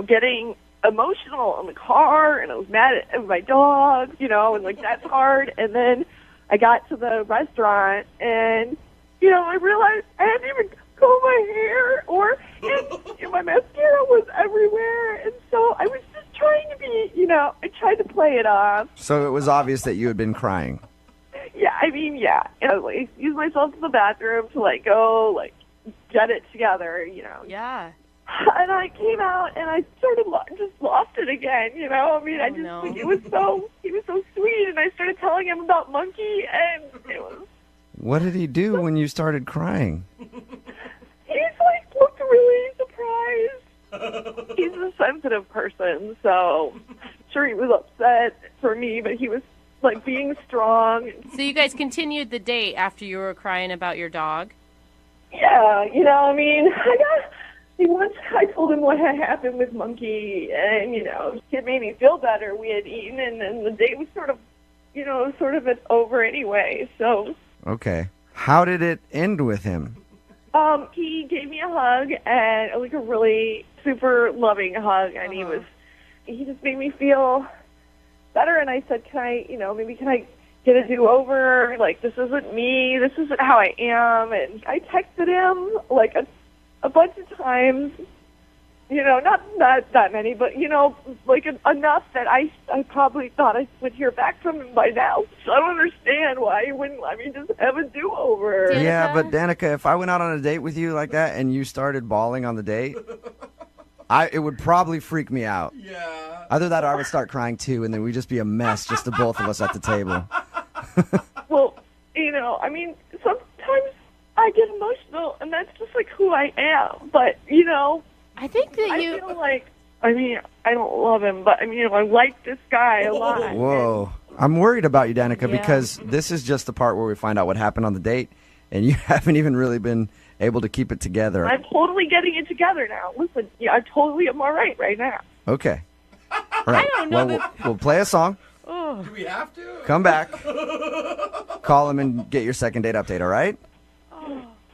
S18: getting emotional in the car, and I was mad at my dog, and, that's hard. And then I got to the restaurant, and, I realized I hadn't even combed my hair, and my mascara was everywhere. And so I was just trying to be, I tried to play it off.
S6: So it was obvious that you had been crying.
S18: Yeah, I mean, yeah. And I used myself to the bathroom to, go, get it together,
S3: Yeah.
S18: And I came out, and I sort of just lost it again, I mean, I just, he was so sweet, and I started telling him about Monkey, and it was...
S6: What did he do when you started crying?
S18: He's, looked really surprised. He's a sensitive person, so I'm sure he was upset for me, but he was, being strong.
S3: So you guys continued the date after you were crying about your dog?
S18: Yeah, I mean, once I told him what had happened with Monkey, and, it made me feel better. We had eaten, and then the date was sort of over anyway, so...
S6: Okay. How did it end with him?
S18: He gave me a hug, and a really super loving hug, and he just made me feel better, and I said, can I get a do-over? This isn't me, this isn't how I am, and I texted him, a bunch of times, not that many, but, enough that I probably thought I would hear back from him by now. So I don't understand why he wouldn't let me just have a do-over.
S6: Yeah, but Danica, if I went out on a date with you like that and you started bawling on the date, It would probably freak me out. Yeah. Either that or I would start crying too, and then we'd just be a mess, just the both of us at the table.
S18: Well, I mean, sometimes I get emotional, and that's just like who I am. But
S3: I think that
S18: I feel like, I don't love him, but I like this guy a lot.
S6: Whoa. I'm worried about you, Danica,
S3: Yeah.
S6: because this is just the part where we find out what happened on the date, and you haven't even really been able to keep it together.
S18: I'm totally getting it together now. Listen, I totally am all right now.
S6: Okay. All right.
S3: I don't know
S6: Well, we'll play a song,
S3: Oh.
S2: Do we have to?
S6: come back, call him, and get your second date update, all right?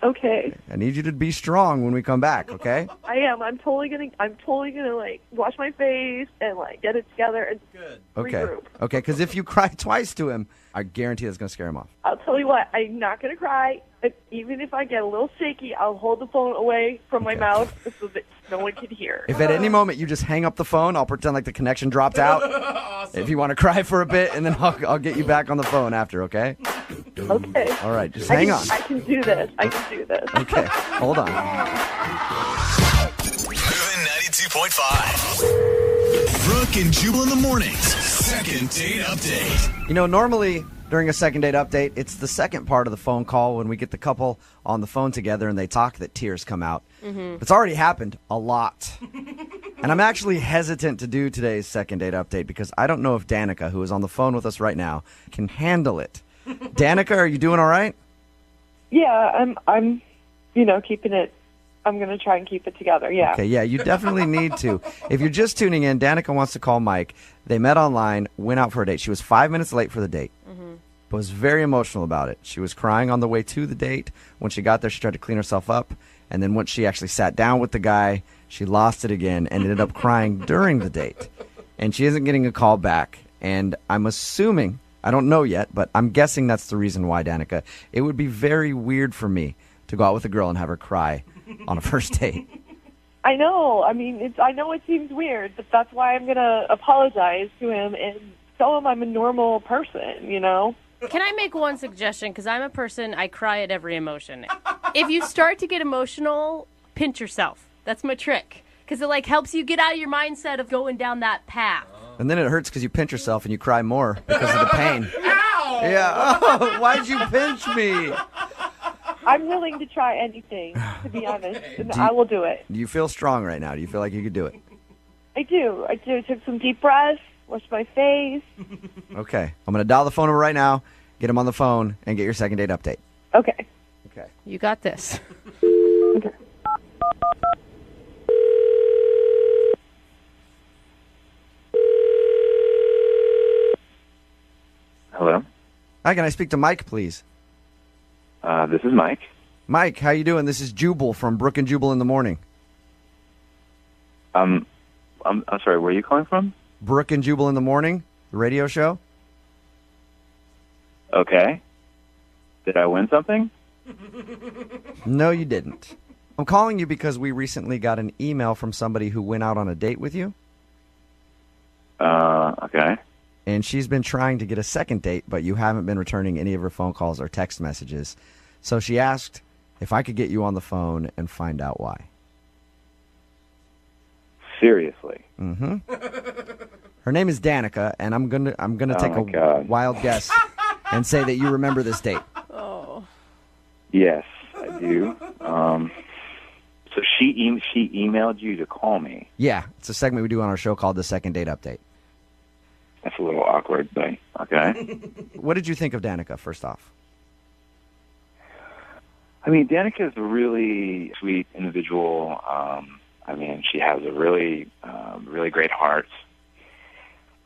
S18: Okay.
S6: I need you to be strong when we come back, okay?
S18: I am. I'm totally gonna like wash my face and like get it together and
S6: Okay.
S18: regroup.
S6: Okay, because if you cry twice to him, I guarantee that's going to scare him off.
S18: I'll tell you what, I'm not gonna cry. Even if I get a little shaky, I'll hold the phone away from my mouth so that no one can hear.
S6: If at any moment you just hang up the phone, I'll pretend like the connection dropped out. If you want to cry for a bit, and then I'll get you back on the phone after, okay?
S18: Okay.
S6: All right, just hang on.
S18: I can do this. I can do this.
S6: Okay, hold on.
S13: Moving 92.5. Brooke and Jubal in the mornings. Second date update.
S6: Normally during a second date update, it's the second part of the phone call when we get the couple on the phone together and they talk that tears come out. It's already happened a lot. And I'm actually hesitant to do today's second date update because I don't know if Danica, who is on the phone with us right now, can handle it. Danica, are you doing all right?
S18: Yeah, I'm keeping it. I'm gonna try and keep it together. Yeah.
S6: Okay, yeah, you definitely need to. If you're just tuning in, Danica wants to call Mike. They met online, went out for a date. She was 5 minutes late for the date, but was very emotional about it. She was crying on the way to the date. When she got there, she tried to clean herself up. And then once she actually sat down with the guy, she lost it again and ended up crying during the date. And she isn't getting a call back. And I'm assuming, I don't know yet, but I'm guessing that's the reason why, Danica. It would be very weird for me to go out with a girl and have her cry on a first date.
S18: I know. I mean, I know it seems weird, but that's why I'm gonna apologize to him and tell him I'm a normal person.
S3: Can I make one suggestion? Because I'm a person, I cry at every emotion. If you start to get emotional, pinch yourself. That's my trick. Because it helps you get out of your mindset of going down that path.
S6: And then it hurts because you pinch yourself and you cry more because of the pain.
S2: Ow!
S6: Yeah. Oh, why'd you pinch me?
S18: I'm willing to try anything, to be honest, and I will do it.
S6: Do you feel strong right now? Do you feel like you could do it?
S18: I do. I took some deep breaths, washed my face.
S6: Okay. I'm going to dial the phone number right now, get him on the phone, and get your second date update.
S18: Okay.
S6: Okay.
S3: You got this.
S18: Okay.
S19: Hello.
S6: Hi, can I speak to Mike, please?
S19: This is Mike.
S6: Mike, how you doing? This is Jubal from Brooke and Jubal in the morning.
S19: I'm sorry. Where are you calling from?
S6: Brooke and Jubal in the morning, the radio show.
S19: Okay. Did I win something?
S6: No, you didn't. I'm calling you because we recently got an email from somebody who went out on a date with you.
S19: Okay.
S6: And she's been trying to get a second date, but you haven't been returning any of her phone calls or text messages. So she asked if I could get you on the phone and find out why.
S19: Seriously?
S6: Mm-hmm. Her name is Danica, and I'm gonna take a
S19: God.
S6: wild guess and say that you remember this date.
S3: Oh.
S19: Yes, I do. So she emailed you to call me.
S6: Yeah, it's a segment we do on our show called the Second Date Update.
S19: That's a little awkward, but okay.
S6: What did you think of Danica, first off?
S19: I mean, Danica is a really sweet individual. I mean, she has a really great heart.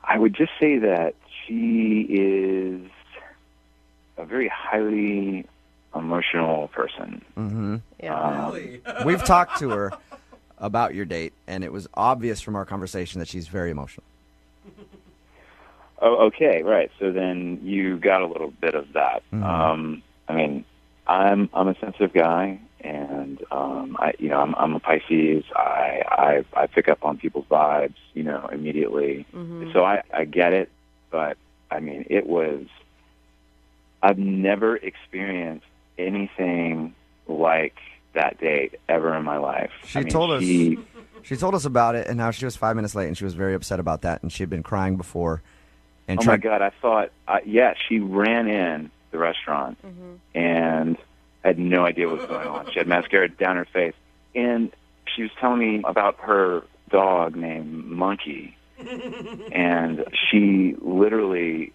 S19: I would just say that she is a very highly emotional person.
S6: Mm-hmm.
S3: Yeah.
S2: Really?
S6: We've talked to her about your date, and it was obvious from our conversation that she's very emotional.
S19: Oh, okay, right. So then you got a little bit of that.
S6: Mm-hmm.
S19: I mean, I'm a sensitive guy, and I'm a Pisces. I pick up on people's vibes, immediately.
S3: Mm-hmm.
S19: So I get it, but I mean, I've never experienced anything like that date ever in my life.
S6: She told us She told us about it, and how she was 5 minutes late, and she was very upset about that, and she had been crying before. And
S19: Oh my God! I thought, she ran in the restaurant and had no idea what was going on. She had mascara down her face, and she was telling me about her dog named Monkey, and she literally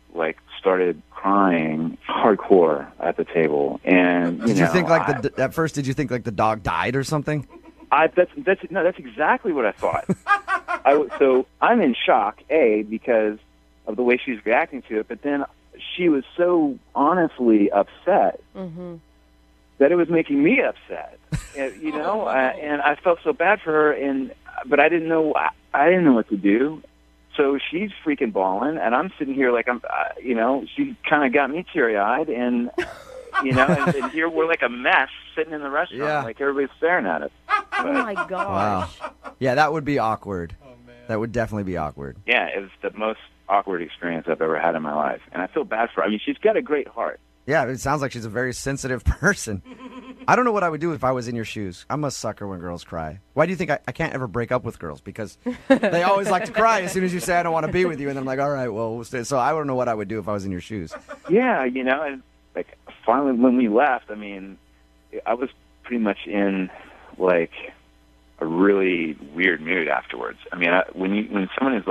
S19: started crying hardcore at the table. And
S6: did you think at first? Did you think the dog died or something?
S19: That's exactly what I thought. So I'm in shock, because of the way she's reacting to it, but then she was so honestly upset that it was making me upset, and I felt so bad for her, but I didn't know what to do. So she's freaking bawling, and I'm sitting here she kind of got me teary-eyed, and and here we're like a mess sitting in the restaurant, like everybody's staring at us.
S3: Oh my gosh!
S6: Wow. Yeah, that would be awkward. Oh man, that would definitely be awkward.
S19: Yeah, it was the most awkward experience I've ever had in my life, and I feel bad for her. I mean, she's got a great heart.
S6: Yeah, it sounds like she's a very sensitive person. I don't know what I would do if I was in your shoes. I'm a sucker when girls cry. Why do you think I can't ever break up with girls? Because they always like to cry as soon as you say I don't want to be with you, and I'm like, all right, well, we'll stay. So I don't know what I would do if I was in your shoes.
S19: Yeah, and finally when we left, I mean, I was pretty much in a really weird mood afterwards. I mean, when someone is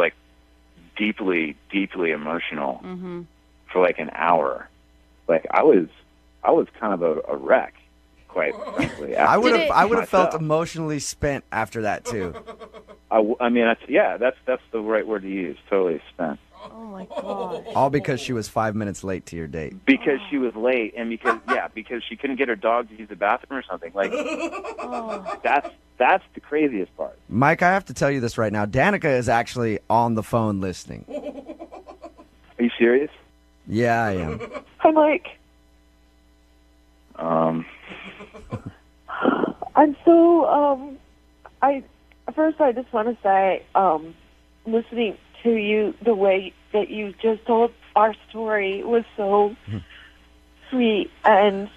S19: deeply, deeply emotional for an hour, I was kind of a wreck, quite frankly.
S6: I would have felt emotionally spent after that too.
S19: I mean, that's the right word to use. Totally spent.
S3: Oh my God!
S6: All because she was 5 minutes late to your date.
S19: Because she was late, and because she couldn't get her dog to use the bathroom or something. That's the craziest part.
S6: Mike, I have to tell you this right now. Danica is actually on the phone listening.
S19: Are you serious?
S6: Yeah, I am.
S18: Hi, Mike. I'm so, first I just want to say, listening to you, the way that you just told our story was so sweet, and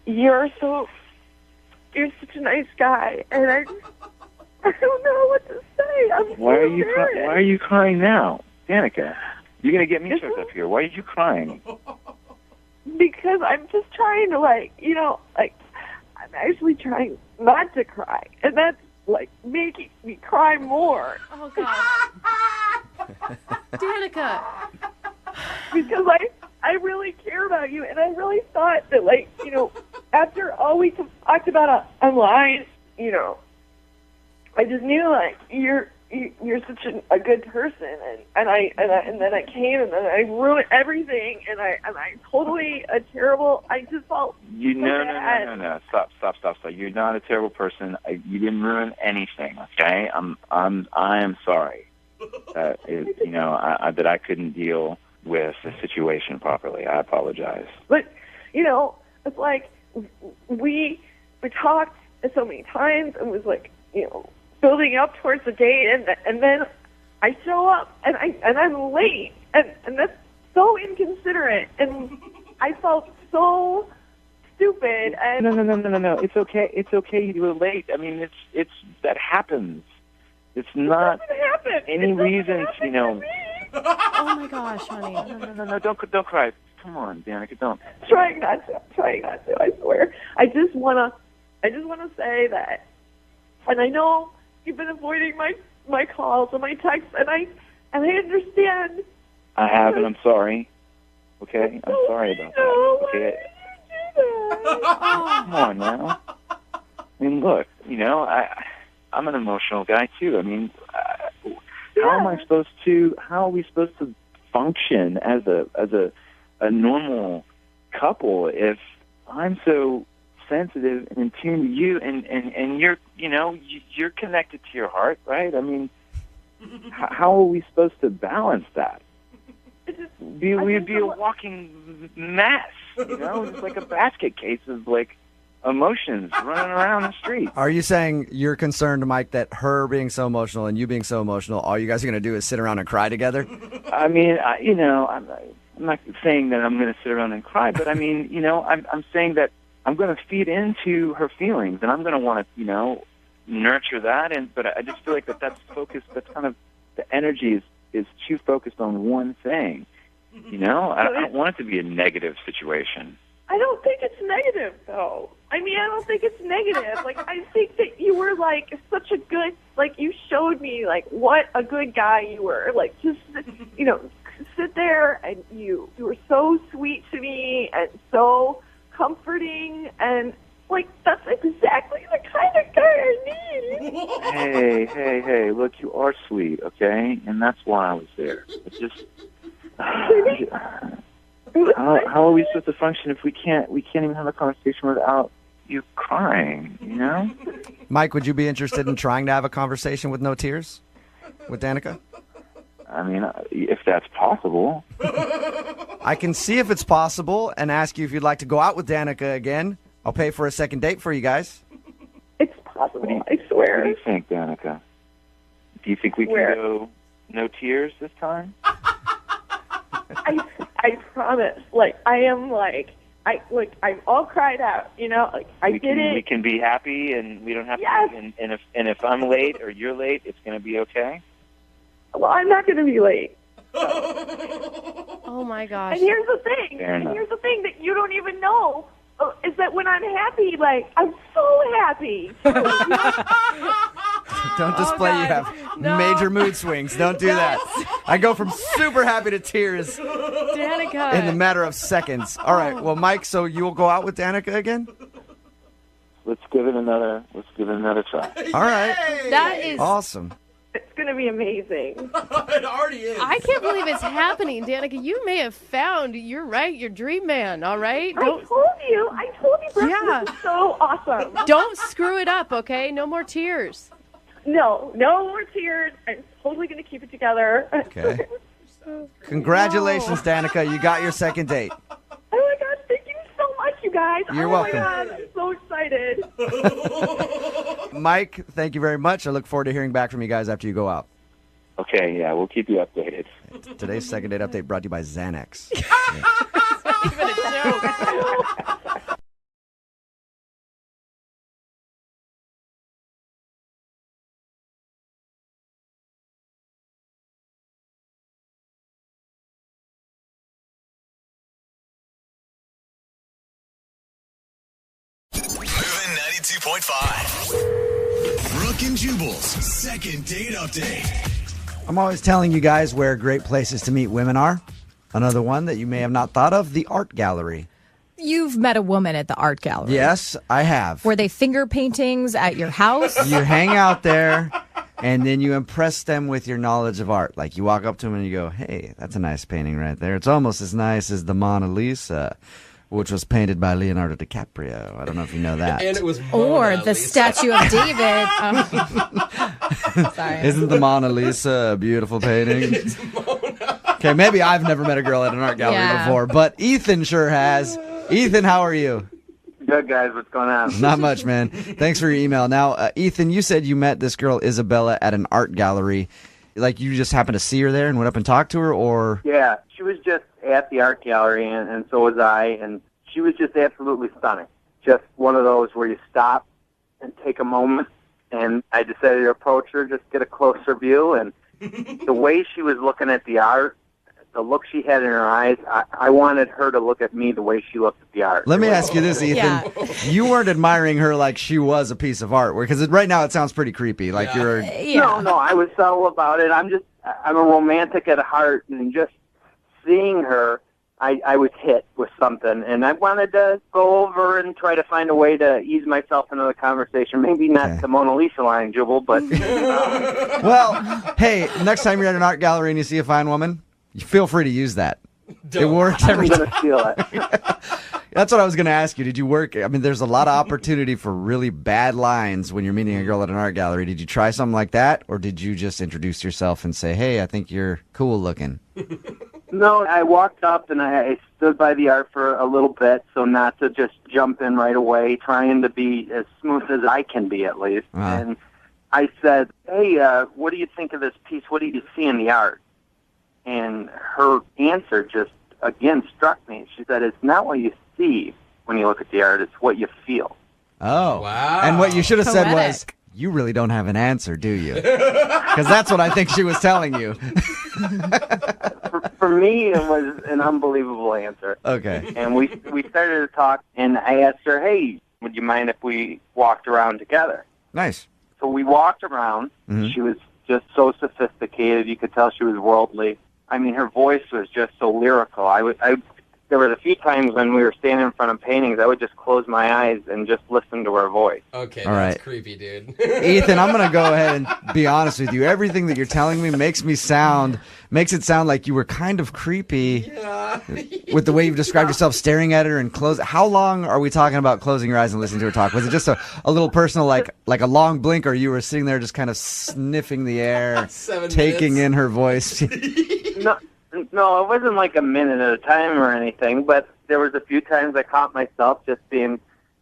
S18: you're such a nice guy, and I don't know what to say.
S19: Why are you crying now, Danica? You're gonna get me choked up here. Why are you crying?
S18: Because I'm just trying to I'm actually trying not to cry, and that's making me cry more.
S3: Oh God, Danica.
S18: Because I really care about you, and I really thought that after all we talked about online, I just knew you're such a good person, and then I came, and then I ruined everything, and I totally a terrible. I just felt
S19: no. Stop. You're not a terrible person. You didn't ruin anything. Okay, I am sorry that that I couldn't deal with the situation properly. I apologize.
S18: But it's we talked so many times, and was building up towards the date, and then I show up and I'm late, and that's so inconsiderate, and I felt so stupid. And
S19: No. It's okay. It's okay. You were late. I mean, it's that happens. It's not any reason.
S3: Oh my gosh, honey.
S19: No. Don't cry. Come on, Danica. Don't.
S18: Trying not to. I swear. I just wanna say that, and I know you've been avoiding my calls and my texts, and I understand.
S19: I have, and I'm sorry. Okay, I'm sorry about that. Okay. Come on now. I mean, look. I'm an emotional guy too. I mean, how are we supposed to function as a normal couple if I'm so sensitive and in tune to you, and you're connected to your heart, right? I mean, how are we supposed to balance that? We'd be a walking mess, just like a basket case of emotions running around the street.
S6: Are you saying you're concerned, Mike, that her being so emotional and you being so emotional, all you guys are going to do is sit around and cry together?
S19: I mean, I'm not saying that I'm going to sit around and cry, but I mean, I'm saying that I'm going to feed into her feelings, and I'm going to want to, nurture that. But I just feel like that's focused. That's kind of the energy is too focused on one thing. You know, I don't want it to be a negative situation.
S18: I don't think it's negative, though. I mean, I don't think it's negative. Like, I think that you were, like, such a good, like, you showed me, like, what a good guy you were. Like, just, you know, sit there, and you were so sweet to me and so comforting, and, like, that's exactly the kind of guy I need.
S19: Hey, look, you are sweet, okay? And that's why I was there. It's just... How are we supposed to function if we can't even have a conversation without you crying, you know?
S6: Mike, would you be interested in trying to have a conversation with no tears with Danica?
S19: I mean, if that's possible.
S6: I can see if it's possible and ask you if you'd like to go out with Danica again. I'll pay for a second date for you guys.
S18: It's possible, I swear.
S19: What do you think, Danica? Do you think we can go no tears this time?
S18: I promise. Like, I am like, I'm all cried out, you know? Like, I did it.
S19: We can be happy and we don't have
S18: Yes.
S19: to. And if I'm late or you're late, it's going to be okay?
S18: Well, I'm not going to be late.
S3: Oh, my gosh.
S18: And here's the thing.
S19: Fair enough.
S18: Here's the thing that you don't even know. Is that when I'm happy, like, I'm so happy.
S6: Don't display you have major mood swings. Don't do that. I go from super happy to tears
S3: Danica.
S6: in the matter of seconds. All right. Well, Mike, so you will go out with Danica again?
S19: Let's give it another try.
S6: All right.
S3: That is
S6: Awesome.
S18: It's going to be amazing.
S2: It already is.
S3: I can't believe it's happening, Danica. You may have found, you're right, your dream man, all right?
S18: I told you, Brooke,
S3: Yeah.
S18: this is so awesome.
S3: Don't screw it up, okay? No more tears.
S18: No more tears. I'm totally going to keep it together.
S6: Okay. Congratulations, Danica. You got your second date.
S18: Oh my God, thank you so much, you guys.
S6: You're welcome.
S18: Oh my God, I'm so excited.
S6: Mike, thank you very much. I look forward to hearing back from you guys after you go out.
S19: Okay, yeah, we'll keep you updated.
S6: Today's second date update brought to you by Xanax.
S3: Even a joke.
S13: Moving 92.5. Brooke and Jubal's second date update.
S6: I'm always telling you guys where great places to meet women are. Another one that you may have not thought of, the art gallery.
S11: You've met a woman at the art gallery.
S6: Yes, I have.
S11: Were they finger paintings at your house?
S6: You hang out there, and then you impress them with your knowledge of art. Like, you walk up to them and you go, hey, that's a nice painting right there. It's almost as nice as the Mona Lisa, which was painted by Leonardo DiCaprio. I don't know if you know that.
S2: And it was
S11: Or the Statue of David. Sorry.
S6: Isn't the Mona Lisa a beautiful painting? Okay, maybe I've never met a girl at an art gallery before, but Ethan sure has. Ethan, how are you?
S20: Good, guys. What's going on?
S6: Not much, man. Thanks for your email. Now, Ethan, you said you met this girl, Isabella, at an art gallery. Like, you just happened to see her there and went up and talked to her, or?
S20: Yeah, she was just at the art gallery, and so was I, and she was just absolutely stunning. Just one of those where you stop and take a moment, and I decided to approach her, just get a closer view, and the way she was looking at the art, the look she had in her eyes, I wanted her to look at me the way she looked at the art.
S6: Let me ask you this, Ethan. You weren't admiring her like she was a piece of art, because right now it sounds pretty creepy. Like you're...
S20: No, I was subtle about it. I'm a romantic at heart, and just seeing her, I was hit with something, and I wanted to go over and try to find a way to ease myself into the conversation. Maybe not the Mona Lisa line, Jubal, but...
S6: Well, hey, next time you're at an art gallery and you see a fine woman, you feel free to use that. It works every time.
S20: I'm going to steal it.
S6: That's what I was going to ask you. Did you work? I mean, there's a lot of opportunity for really bad lines when you're meeting a girl at an art gallery. Did you try something like that, or did you just introduce yourself and say, hey, I think you're cool looking?
S20: No, I walked up and I stood by the art for a little bit, so not to just jump in right away, trying to be as smooth as I can be at least. And I said, hey, what do you think of this piece? What do you see in the art? And her answer just, again, struck me. She said, it's not what you see when you look at the art, it's what you feel.
S6: Oh. Wow. And what you should have said was, You really don't have an answer, do you? Because that's what I think she was telling you.
S20: For me, it was an unbelievable answer.
S6: Okay.
S20: And we started to talk, and I asked her, hey, would you mind if we walked around together?
S6: Nice.
S20: So we walked around.
S6: Mhm.
S20: She was just so sophisticated. You could tell she was worldly. I mean, her voice was just so lyrical. There were a few times when we were standing in front of paintings, I would just close my eyes and just listen to her voice.
S2: Okay,
S6: All
S2: that's
S6: right.
S2: creepy, dude.
S6: Ethan, I'm going to go ahead and be honest with you. Everything that you're telling me makes it sound like you were kind of creepy with the way you've described yourself, staring at her and close. How long are we talking about closing your eyes and listening to her talk? Was it just a little personal, like a long blink, or you were sitting there just kind of sniffing the air,
S2: 7
S6: taking
S2: minutes.
S6: in her voice?
S20: No, it wasn't like a minute at a time or anything, but there was a few times I caught myself just being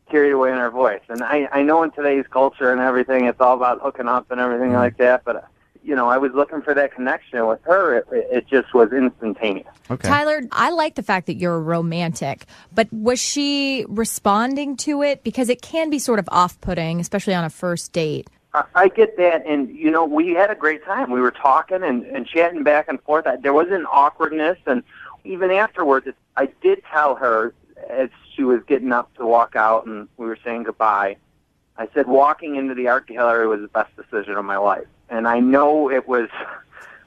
S20: carried away in her voice. And I know in today's culture and everything, it's all about hooking up and everything like that, but, I was looking for that connection with her. It just was instantaneous.
S6: Okay.
S11: Tyler, I like the fact that you're romantic, but was she responding to it? Because it can be sort of off-putting, especially on a first date.
S20: I get that, and, we had a great time. We were talking and chatting back and forth. There was an awkwardness, and even afterwards, I did tell her as she was getting up to walk out and we were saying goodbye, I said walking into the art gallery was the best decision of my life. And I know it was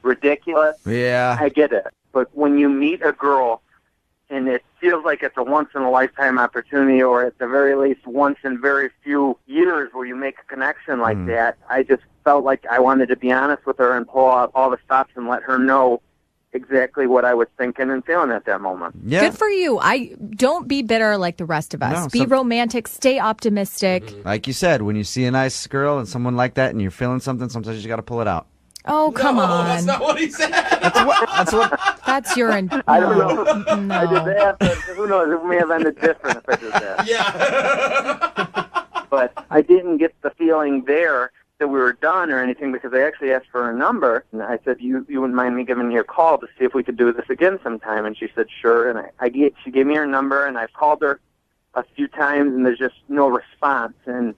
S20: ridiculous.
S6: Yeah.
S20: I get it. But when you meet a girl and it feels like it's a once-in-a-lifetime opportunity, or at the very least once in very few years where you make a connection like that, I just felt like I wanted to be honest with her and pull out all the stops and let her know exactly what I was thinking and feeling at that moment.
S6: Yeah.
S11: Good for you. Don't be bitter like the rest of us.
S6: No,
S11: be romantic, stay optimistic.
S6: Like you said, when you see a nice girl and someone like that and you're feeling something, sometimes you got to pull it out.
S11: Oh, come on.
S2: That's not what he said.
S11: That's your...
S20: I don't know.
S11: No.
S20: I did that, but who knows? It may have ended different if I did that.
S2: Yeah.
S20: But I didn't get the feeling there that we were done or anything, because I actually asked for her number, and I said, you wouldn't mind me giving you a call to see if we could do this again sometime? And she said, sure. And she gave me her number, and I've called her a few times, and there's just no response. And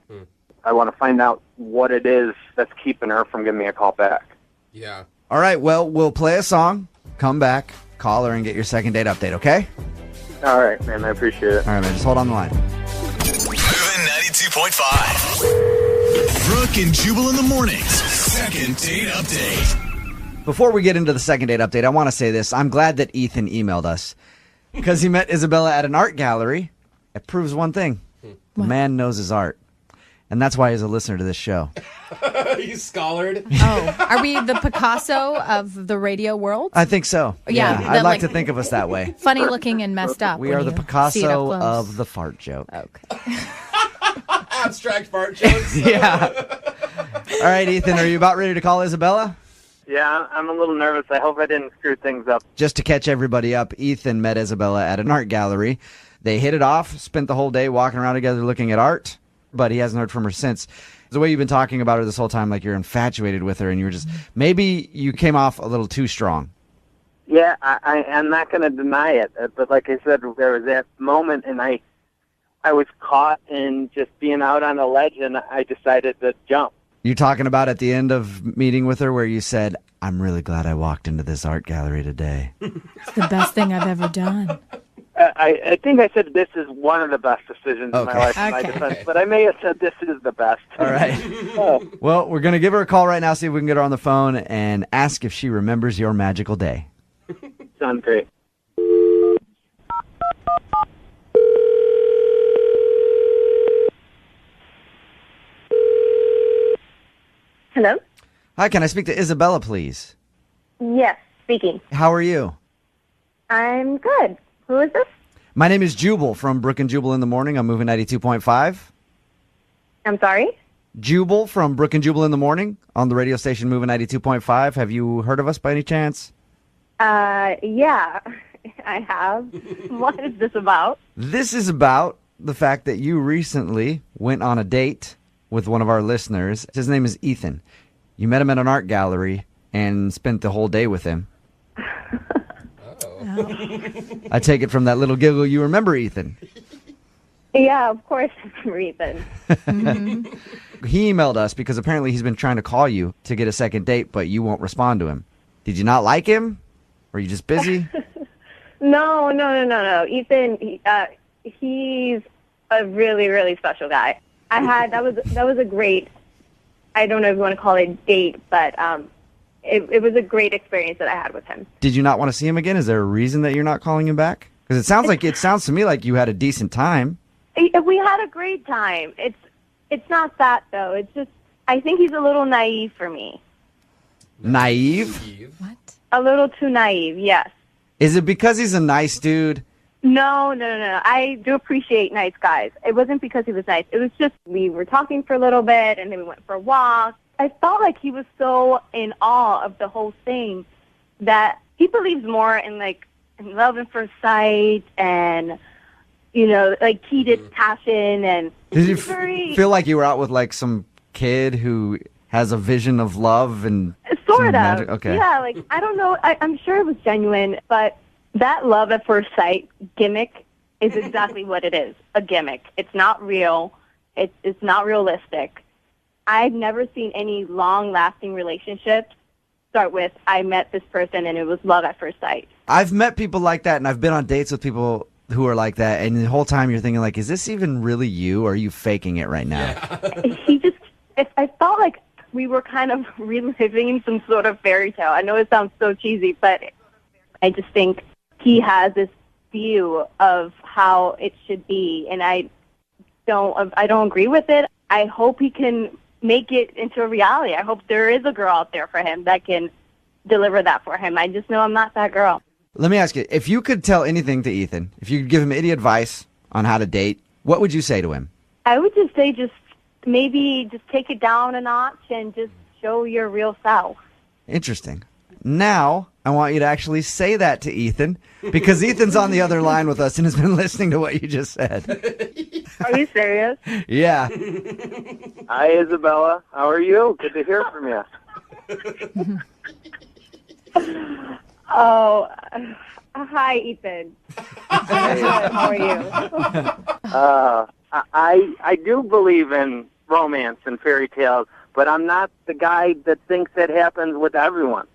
S20: I want to find out what it is that's keeping her from giving me a call back.
S2: Yeah.
S6: All right, well, we'll play a song, come back, call her, and get your second date update, okay?
S20: All right, man. I appreciate it.
S6: All right, man. Just hold on the line.
S13: Moving 92.5. Brooke and Jubal in the mornings. Second date update.
S6: Before we get into the second date update, I want to say this. I'm glad that Ethan emailed us because he met Isabella at an art gallery. It proves one thing. The man knows his art. And that's why he's a listener to this show.
S2: He's scholared.
S11: Oh, are we the Picasso of the radio world?
S6: I think so.
S11: Yeah,
S6: I'd like
S11: like-
S6: to think of us that way.
S11: Funny looking and messed up.
S6: We
S11: when
S6: are the
S11: you see it up
S6: Picasso
S11: close.
S6: of the fart joke.
S11: Okay.
S2: Abstract fart jokes.
S6: Yeah. All right, Ethan, are you about ready to call Isabella?
S20: Yeah, I'm a little nervous. I hope I didn't screw things up.
S6: Just to catch everybody up, Ethan met Isabella at an art gallery. They hit it off, spent the whole day walking around together looking at art, but he hasn't heard from her since. The way you've been talking about her this whole time, like you're infatuated with her, and you were just, maybe you came off a little too strong.
S20: Yeah, I'm not going to deny it. But like I said, there was that moment, and I was caught in just being out on a ledge, and I decided to jump.
S6: You're talking about at the end of meeting with her where you said, I'm really glad I walked into this art gallery today.
S11: It's the best thing I've ever done.
S20: I think I said this is one of the best decisions in my life in my defense, but I may have said this is the best.
S6: All right.
S20: Oh.
S6: Well, we're going to give her a call right now, see if we can get her on the phone, and ask if she remembers your magical day.
S20: Sounds great.
S14: Hello?
S6: Hi, can I speak to Isabella, please?
S14: Yes, speaking.
S6: How are you?
S14: I'm good. Who is this?
S6: My name is Jubal from Brooke and Jubal in the morning. I'm moving 92.5.
S14: I'm sorry?
S6: Jubal from Brooke and Jubal in the morning on the radio station moving 92.5. Have you heard of us by any chance?
S14: Yeah, I have. What is this about?
S6: This is about the fact that you recently went on a date with one of our listeners. His name is Ethan. You met him at an art gallery and spent the whole day with him. I take it from that little giggle you remember Ethan.
S18: Yeah, of course it's from Ethan.
S6: He emailed us because apparently he's been trying to call you to get a second date, but you won't respond to him. Did you not like him? Were you just busy?
S18: No. Ethan, he's a really, really special guy. That was a great, I don't know if you want to call it a date, but it was a great experience that I had with him.
S6: Did you not want to see him again? Is there a reason that you're not calling him back? Because it sounds to me like you had a decent time.
S18: We had a great time. It's not that, though. It's just, I think he's a little naive for me.
S6: Naive?
S11: What?
S18: A little too naive, yes.
S6: Is it because he's a nice dude?
S18: No. I do appreciate nice guys. It wasn't because he was nice. It was just we were talking for a little bit, and then we went for a walk. I felt like he was so in awe of the whole thing that he believes more in, like, in love at first sight and, you know, like heated passion. And
S6: Did you feel like you were out with, like, some kid who has a vision of love and
S18: sort of
S6: magic? Okay.
S18: Yeah, like, I don't know, I'm sure it was genuine, but that love at first sight gimmick is exactly what it is, a gimmick. It's not real. It's not realistic. I've never seen any long-lasting relationships start with, I met this person and it was love at first sight.
S6: I've met people like that, and I've been on dates with people who are like that, and the whole time you're thinking, like, is this even really you, or are you faking it right now?
S18: I felt like we were kind of reliving some sort of fairy tale. I know it sounds so cheesy, but I just think he has this view of how it should be, and I don't agree with it. I hope he can make it into a reality. I hope there is a girl out there for him that can deliver that for him. I just know I'm not that girl.
S6: Let me ask you, if you could tell anything to Ethan, if you could give him any advice on how to date, what would you say to him?
S18: I would just say maybe take it down a notch and just show your real self.
S6: Interesting. Now, I want you to actually say that to Ethan, because Ethan's on the other line with us and has been listening to what you just said.
S18: Are you serious?
S6: Yeah.
S20: Hi, Isabella. How are you? Good to hear from you.
S18: Oh, hi, Ethan. How are you?
S20: I do believe in romance and fairy tales, but I'm not the guy that thinks it happens with everyone.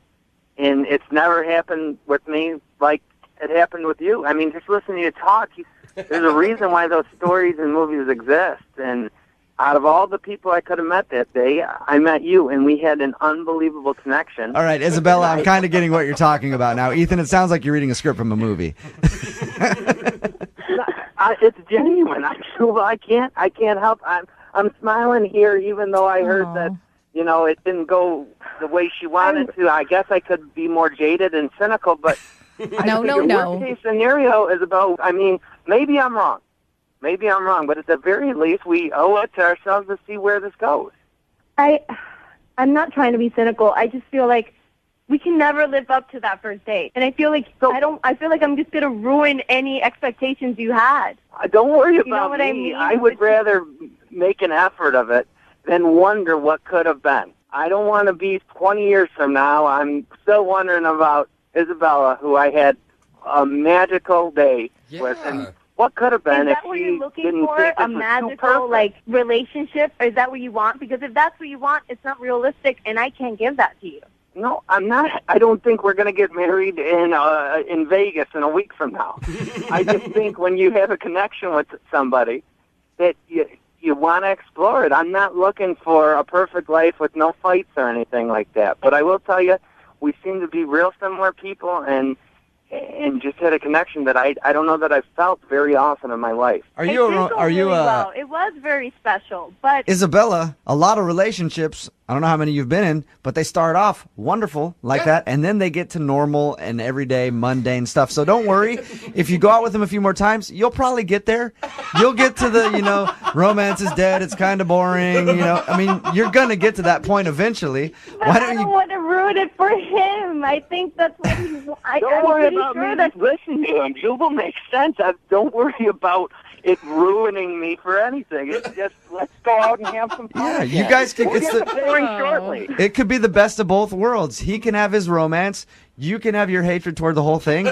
S20: And it's never happened with me like it happened with you. I mean, just listening to you talk, there's a reason why those stories and movies exist. And out of all the people I could have met that day, I met you, and we had an unbelievable connection.
S6: All right, Isabella, I'm kind of getting what you're talking about now. Ethan, it sounds like you're reading a script from a movie.
S20: It's genuine. I can't help. I'm smiling here, even though I heard that, you know, it didn't go the way she wanted to. I guess I could be more jaded and cynical, but
S11: No.
S20: Worst case scenario is about. I mean, maybe I'm wrong, but at the very least, we owe it to ourselves to see where this goes.
S18: I'm not trying to be cynical. I just feel like we can never live up to that first date, and I feel like I feel like I'm just gonna ruin any expectations you had.
S20: Don't worry about
S18: you know what
S20: me.
S18: I mean?
S20: I would rather make an effort of it than wonder what could have been. I don't want to be 20 years from now. I'm still wondering about Isabella, who I had a magical day with, and what could have been
S18: Is
S20: if
S18: that what
S20: she
S18: you're looking
S20: didn't
S18: for?
S20: think
S18: A
S20: this was too
S18: magical,
S20: perfect.
S18: like, relationship? Or is that what you want? Because if that's what you want, it's not realistic, and I can't give that to you.
S20: No, I'm not. I don't think we're going to get married in Vegas in a week from now. I just think when you have a connection with somebody, that you want to explore it. I'm not looking for a perfect life with no fights or anything like that. But I will tell you, we seem to be real similar people, and just had a connection that I don't know that I've felt very often in my life.
S18: It was very special, but
S6: Isabella, a lot of relationships, I don't know how many you've been in, but they start off wonderful like that, and then they get to normal and everyday mundane stuff. So don't worry. If you go out with them a few more times, you'll probably get there. You'll get to the, romance is dead, it's kind of boring, I mean, you're going to get to that point eventually.
S18: I don't want to ruin it for him. I think that's what he's...
S20: Don't worry about me. Just listen to him. Jubal makes sense. Don't worry about it ruining me for anything. It's just, let's go out and have some fun.
S6: Yeah, you guys could...
S20: We'll get the pouring shortly.
S6: It could be the best of both worlds. He can have his romance. You can have your hatred toward the whole thing.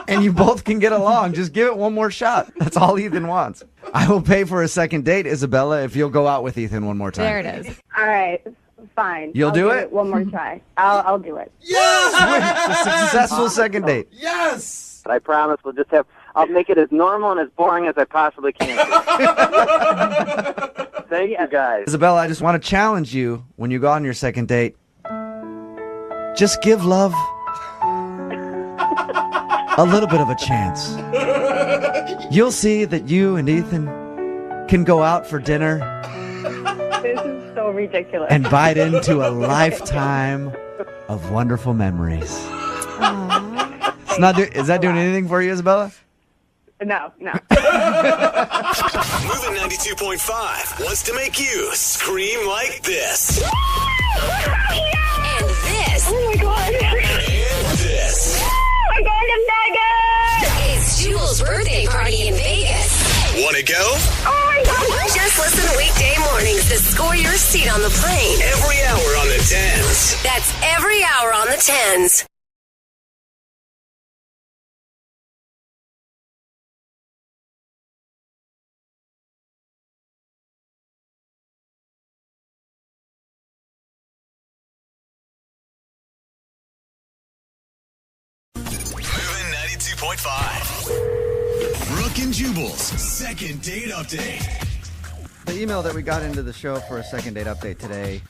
S6: And you both can get along. Just give it one more shot. That's all Ethan wants. I will pay for a second date, Isabella, if you'll go out with Ethan one more time.
S11: There it is.
S14: All right, fine.
S6: You'll
S14: I'll
S6: do
S14: give
S6: it?
S14: One more try. I'll do it.
S6: It's a successful second date.
S2: Yes.
S20: But I promise I'll make it as normal and as boring as I possibly can. Thank you, guys.
S6: Isabella, I just want to challenge you when you go on your second date. Just give love a little bit of a chance. You'll see that you and Ethan can go out for dinner
S14: This is so ridiculous.
S6: and bite into a lifetime of wonderful memories. Is that doing anything for you, Isabella?
S14: No.
S13: Moving 92.5 wants to make you scream like this.
S16: And this.
S14: Oh my God.
S13: And this.
S14: I'm going to Vegas.
S16: It's Jubal's birthday party in Vegas.
S13: Want to go?
S14: Oh my God.
S16: Just listen weekday mornings to score your seat on the plane.
S13: Every hour on the 10s.
S16: That's every hour on the 10s.
S13: Moving 92.5. Brooke and Jubal's second date update.
S6: The email that we got into the show for a second date update today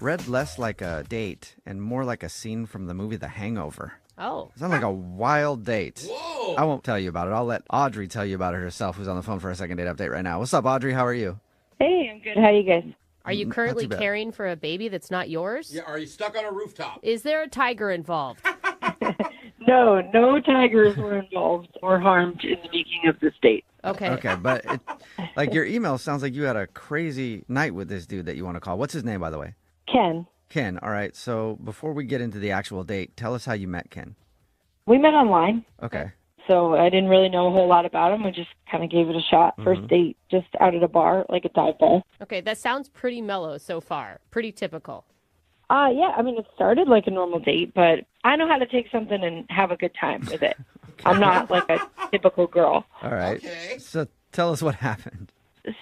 S6: read less like a date and more like a scene from the movie The Hangover.
S3: Oh.
S6: It sounded like a wild date.
S2: Whoa.
S6: I won't tell you about it. I'll let Audrey tell you about it herself, who's on the phone for a second date update right now. What's up, Audrey? How are you?
S18: Hey, I'm good. How are you guys?
S3: Are you currently
S6: too bad.
S3: caring for a baby that's not yours?
S2: Yeah, are you stuck on a rooftop?
S3: Is there a tiger involved?
S18: No tigers were involved or harmed in the making of this date.
S3: Okay.
S6: Okay, but like your email sounds like you had a crazy night with this dude that you want to call. What's his name, by the way?
S18: Ken,
S6: Ken. All right. So before we get into the actual date, tell us how you met Ken.
S18: we met online,
S6: Okay.
S18: so I didn't really know a whole lot about him. I just kind of gave it a shot. First date, just out at a bar, like a dive bar.
S3: Okay, that sounds pretty mellow so far. Pretty typical.
S18: Yeah, I mean, it started like a normal date, but I know how to take something and have a good time with it. I'm not like a typical girl.
S6: All right.
S2: Okay.
S6: So tell us what happened.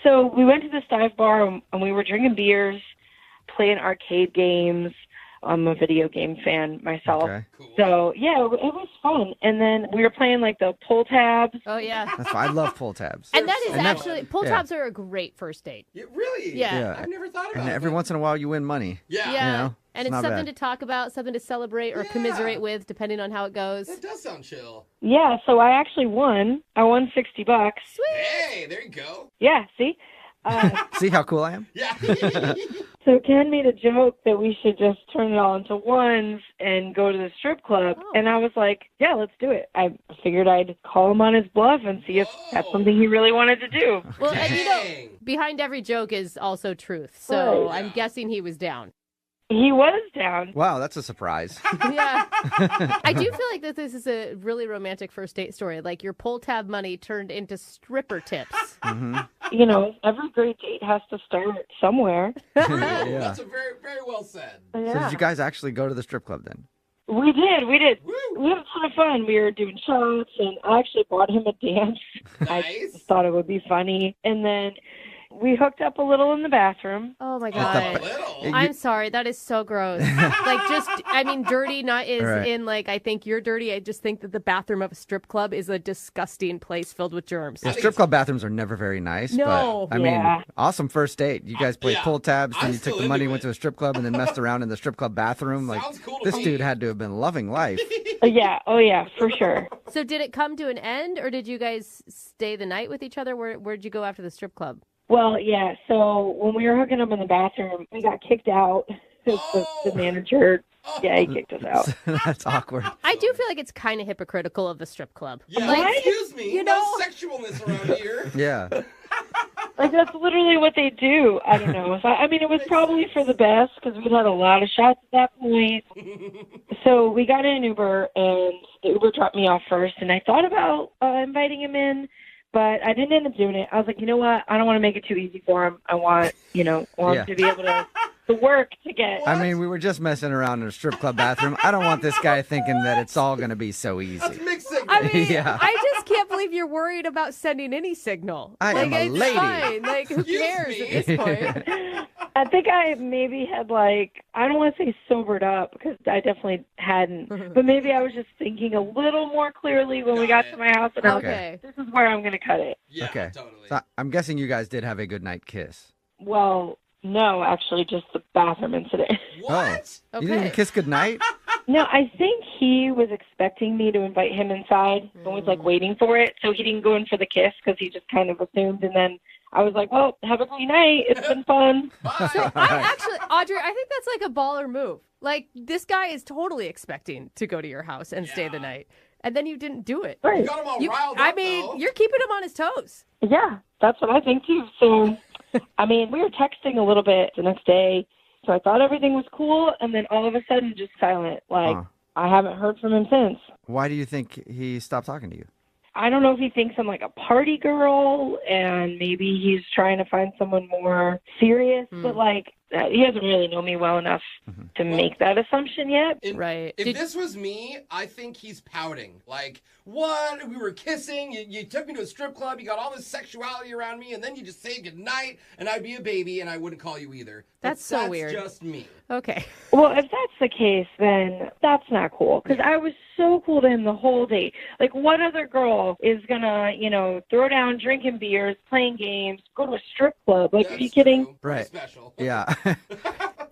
S18: So we went to this dive bar and we were drinking beers, playing arcade games. I'm a video game fan myself.
S6: Okay.
S18: So, yeah, it was fun. And then we were playing like the pull tabs.
S3: Oh, yeah.
S6: That's fine. I love pull tabs.
S3: And that is
S6: And that-
S3: actually, pull
S6: yeah.
S3: tabs are a great first date.
S2: Yeah, really?
S3: Yeah.
S2: I've never thought about
S6: And
S2: it.
S6: every once in a while you win money.
S2: Yeah.
S3: Yeah.
S6: You know,
S3: and
S6: it's
S3: it's
S6: not
S3: something
S6: bad.
S3: to talk about, something to celebrate or commiserate with, depending on how it goes.
S2: That does sound chill.
S18: Yeah, so I actually won. I won $60.
S2: Hey, there you go.
S18: Yeah, see?
S6: See how cool I am?
S2: Yeah.
S18: So Ken made a joke that we should just turn it all into ones and go to the strip club. And I was like, yeah, let's do it. I figured I'd call him on his bluff and see if that's something he really wanted to do.
S3: Well, and you know, behind every joke is also truth. So
S18: Right.
S3: I'm guessing he was down.
S18: He was down.
S6: Wow, that's a surprise.
S3: Yeah. I do feel like that this is a really romantic first date story. Like your pull tab money turned into stripper tips.
S6: Mm-hmm.
S18: You know, every great date has to start somewhere.
S6: Yeah.
S2: That's a very, very well said.
S6: So did you guys actually go to the strip club then?
S18: We did. We had a ton of fun. We were doing shots, and I actually bought him a dance. I just thought it would be funny. And then we hooked up a little in the bathroom.
S3: Oh my god! I'm sorry, that is so gross. Dirty not is
S6: Right.
S3: in like I think you're dirty. I just think that the bathroom of a strip club is a disgusting place filled with germs.
S6: Yeah, strip club bathrooms are never very nice.
S3: No.
S6: But, I
S3: Yeah.
S6: mean, awesome first date. You guys played
S3: Yeah.
S6: pull tabs, then
S3: I'm
S6: you took
S3: still
S6: the money,
S3: into
S6: went to a strip club, and then messed around in the strip club bathroom. Like, this dude had to have been loving life.
S18: Yeah. Oh yeah, for sure.
S3: So did it come to an end, or did you guys stay the night with each other? Where'd you go after the strip club?
S18: Well, yeah. So when we were hooking up in the bathroom, we got kicked out. The manager, yeah, he kicked us out.
S6: That's awkward.
S3: I do feel like it's kind of hypocritical of the strip club.
S2: Yeah,
S3: Like,
S2: excuse me.
S3: you
S2: No
S3: know-
S2: sexualness around here.
S6: Yeah.
S18: Like that's literally what they do. I don't know. I mean, it was probably for the best because we'd had a lot of shots at that point. So we got in an Uber, and the Uber dropped me off first. And I thought about inviting him in, but I didn't end up doing it. I was like, you know what? I don't want to make it too easy for him. I want, him
S6: Yeah.
S18: to be able to work to get.
S6: I mean, we were just messing around in a strip club bathroom. I don't want this guy thinking that it's all going to be so easy.
S3: I mean,
S6: Yeah.
S3: I just can't believe believe you're worried about sending any signal.
S6: I am a
S3: it's
S6: lady.
S3: Fine. Like, who cares at this point?
S18: I think I maybe had I don't want to say sobered up because I definitely hadn't, but maybe I was just thinking a little more clearly when we got to my house and I was like, this is where I'm going to cut it.
S2: Yeah,
S6: okay.
S2: totally.
S6: So I'm guessing you guys did have a good night kiss.
S18: Well, no, actually just the bathroom incident.
S2: What?
S6: Oh, you didn't even kiss goodnight?
S18: No, I think he was expecting me to invite him inside and was waiting for it, so he didn't go in for the kiss because he just kind of assumed, and then I was like, well, have a great night. It's been fun.
S3: Actually, Audrey, I think that's like a baller move. Like, this guy is totally expecting to go to your house and stay the night. And then you didn't do it.
S18: Right.
S2: You got him all riled up, though.
S3: You're keeping him on his toes.
S18: Yeah, that's what I think too. So, we were texting a little bit the next day, so I thought everything was cool, and then all of a sudden, just silent. I haven't heard from him since.
S6: Why do you think he stopped talking to you?
S18: I don't know if he thinks I'm like a party girl, and maybe he's trying to find someone more serious, but he doesn't really know me well enough to make that assumption yet.
S3: Right.
S2: If this was me, I think he's pouting. Like, what? We were kissing. You took me to a strip club. You got all this sexuality around me, and then you just say goodnight, and I'd be a baby, and I wouldn't call you either.
S3: That's so weird.
S2: That's just me.
S3: Okay.
S18: Well, if that's the case, then that's not cool. Because I was so cool to him the whole day. Like, what other girl is going to, throw down drinking beers, playing games, go to a strip club? Like, are you kidding?
S6: Right.
S2: Special.
S6: Yeah.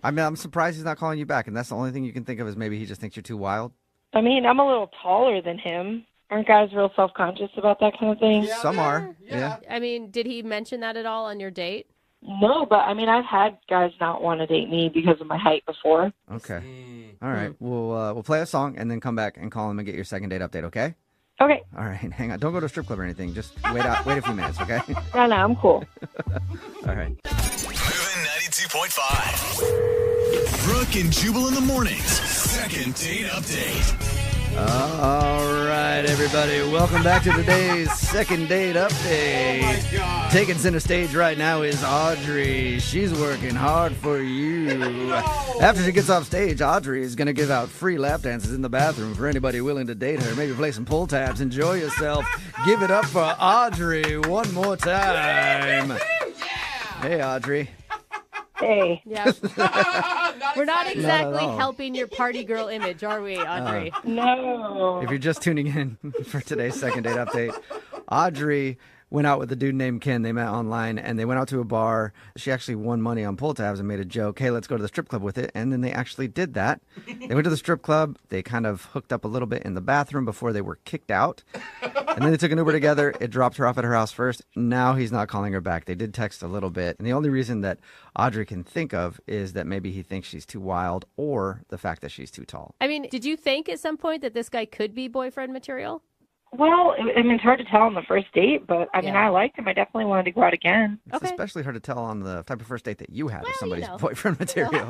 S6: I'm surprised he's not calling you back, and that's the only thing you can think of is maybe he just thinks you're too wild.
S18: I'm a little taller than him. Aren't guys real self-conscious about that kind of thing?
S6: Yeah, some are. Yeah.
S3: I mean, did he mention that at all on your date?
S18: No, but I've had guys not want to date me because of my height before.
S6: Okay. All right. We'll play a song and then come back and call him and get your second date update, okay?
S18: Okay.
S6: All right. Hang on. Don't go to a strip club or anything. Just wait a few minutes, okay?
S18: No, I'm cool.
S6: All right.
S13: Moving 92.5. Brooke and Jubal in the mornings. Second date update.
S6: All right, everybody. Welcome back to today's second date update.
S2: Oh, my God.
S6: Taking center stage right now is Audrey. She's working hard for you. After she gets off stage, Audrey is going to give out free lap dances in the bathroom for anybody willing to date her. Maybe play some pull tabs. Enjoy yourself. Give it up for Audrey one more time.
S2: Yeah.
S6: Hey, Audrey.
S18: Hey.
S3: Yeah. We're not exactly
S6: all.
S3: helping your party girl image, are we, Audrey?
S18: No.
S6: If you're just tuning in for today's second date update, Audrey went out with a dude named Ken. They met online, and they went out to a bar. She actually won money on pull tabs and made a joke, hey, let's go to the strip club with it. And then they actually did that. They went to the strip club. They kind of hooked up a little bit in the bathroom before they were kicked out. And then they took an Uber together. It dropped her off at her house first. Now he's not calling her back. They did text a little bit. And the only reason that Audrey can think of is that maybe he thinks she's too wild or the fact that she's too tall.
S3: I mean, did you think at some point that this guy could be boyfriend material?
S18: Well, it's hard to tell on the first date, but I liked him. I definitely wanted to go out again.
S6: It's especially hard to tell on the type of first date that you had if somebody's boyfriend material.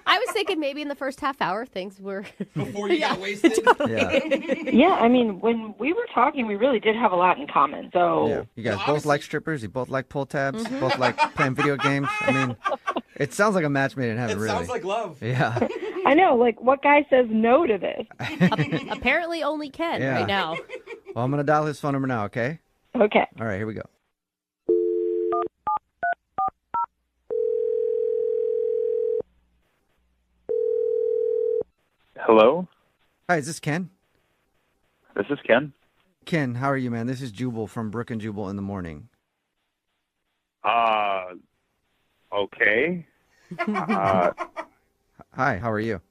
S3: I was thinking maybe in the first half hour things were...
S2: Before you got wasted?
S18: Yeah, when we were talking, we really did have a lot in common. So
S6: yeah. You guys both like strippers. You both like pull tabs. Both like playing video games. I mean, it sounds like a match made in heaven, really. It
S2: sounds like love.
S6: Yeah.
S18: I know. Like, what guy says no to this?
S3: Apparently only Ken right now.
S6: Well, I'm going to dial his phone number now, okay?
S18: Okay.
S6: All right, here we go.
S10: Hello?
S6: Hi, is this Ken?
S10: This is Ken.
S6: Ken, how are you, man? This is Jubal from Brooke and Jubal in the morning.
S10: Okay.
S6: Hi, how are you?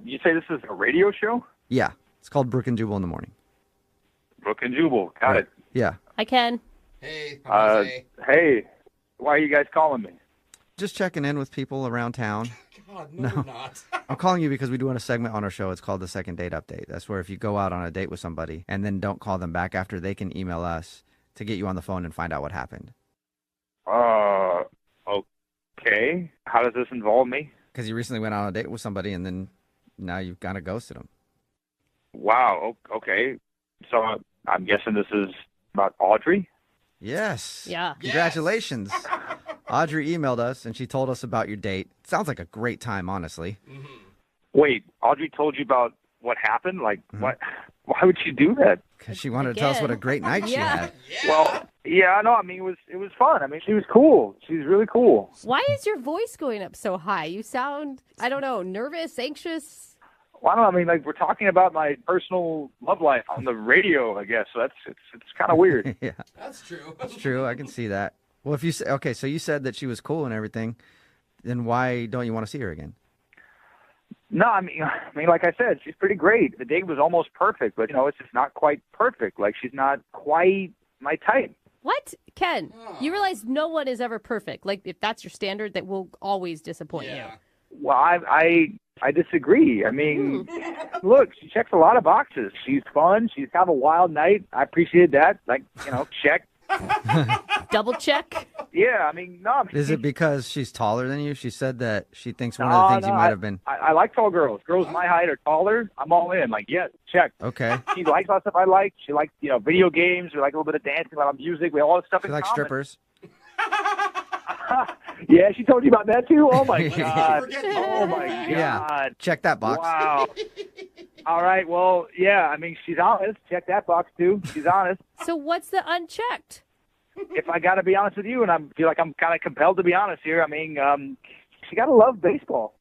S10: You say this is a radio show?
S6: Yeah, it's called Brooke and Jubal in the morning.
S10: Brooke and Jubal. Got it.
S6: Yeah.
S3: Hi, Ken.
S2: Hey.
S10: Hey, why are you guys calling me?
S6: Just checking in with people around town.
S2: God, no, you're not.
S6: I'm calling you because we do a segment on our show. It's called the Second Date Update. That's where if you go out on a date with somebody and then don't call them back after, they can email us to get you on the phone and find out what happened.
S10: Okay. How does this involve me?
S6: Because you recently went on a date with somebody and then now you've kind of ghosted them.
S10: Wow. Okay. So I'm guessing this is about Audrey?
S6: Yes.
S3: Yeah.
S6: Congratulations. Audrey emailed us and she told us about your date. Sounds like a great time, honestly.
S10: Wait, Audrey told you about what happened? Like,
S21: Why would she do that?
S1: Because she wanted to tell us what a great night she had.
S21: Well, yeah, I know. I mean, it was fun. I mean, she was cool. She was really cool.
S3: Why is your voice going up so high? You sound, I don't know, nervous, anxious?
S21: Well, I don't know. I mean, like, we're talking about my personal love life on the radio, I guess. So it's kind of weird.
S1: Yeah.
S2: That's true.
S1: That's true. I can see that. Well, if you say, okay, so you said that she was cool and everything, then why don't you want to see her again?
S21: No, I mean, like I said, she's pretty great. The date was almost perfect, but it's just not quite perfect. Like, she's not quite my type.
S3: What? Ken, you realize no one is ever perfect. Like, if that's your standard, that will always disappoint you.
S21: Well, I disagree. I mean, look, she checks a lot of boxes. She's fun. She's kind of a wild night. I appreciate that. Like, check.
S3: Double check?
S21: Yeah, I mean, no.
S1: Is it because she's taller than you? She said that she thinks one of the things you might have been.
S21: I like tall girls. Girls my height are taller. I'm all in. Like, yeah, check.
S1: Okay.
S21: She likes all the stuff I like. She likes, video games. We like a little bit of dancing, a lot of music. We have all this stuff in
S1: She likes
S21: common.
S1: strippers.
S21: Yeah, she told you about that too? Oh, my God. Oh, my God.
S1: Yeah. Check that box.
S21: Wow. All right. Well, yeah, I mean, she's honest. Check that box, too. She's honest.
S3: So what's the unchecked?
S21: If I got to be honest with you, and I feel like I'm kind of compelled to be honest here, I mean, she got to love baseball.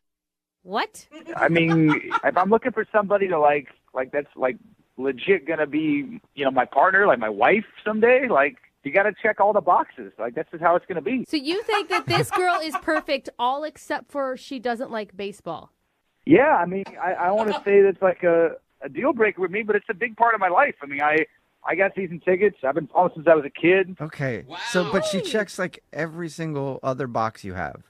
S3: What?
S21: I mean, if I'm looking for somebody to like that's like legit going to be, my partner, like my wife someday, like, you got to check all the boxes. Like, that's just how it's going to be.
S3: So you think that this girl is perfect all except for she doesn't like baseball?
S21: Yeah, I mean, I want to say that's like a deal breaker with me, but it's a big part of my life. I mean, I got season tickets. I've been following since I was a kid.
S1: Okay. Wow. So, but she checks like every single other box you have.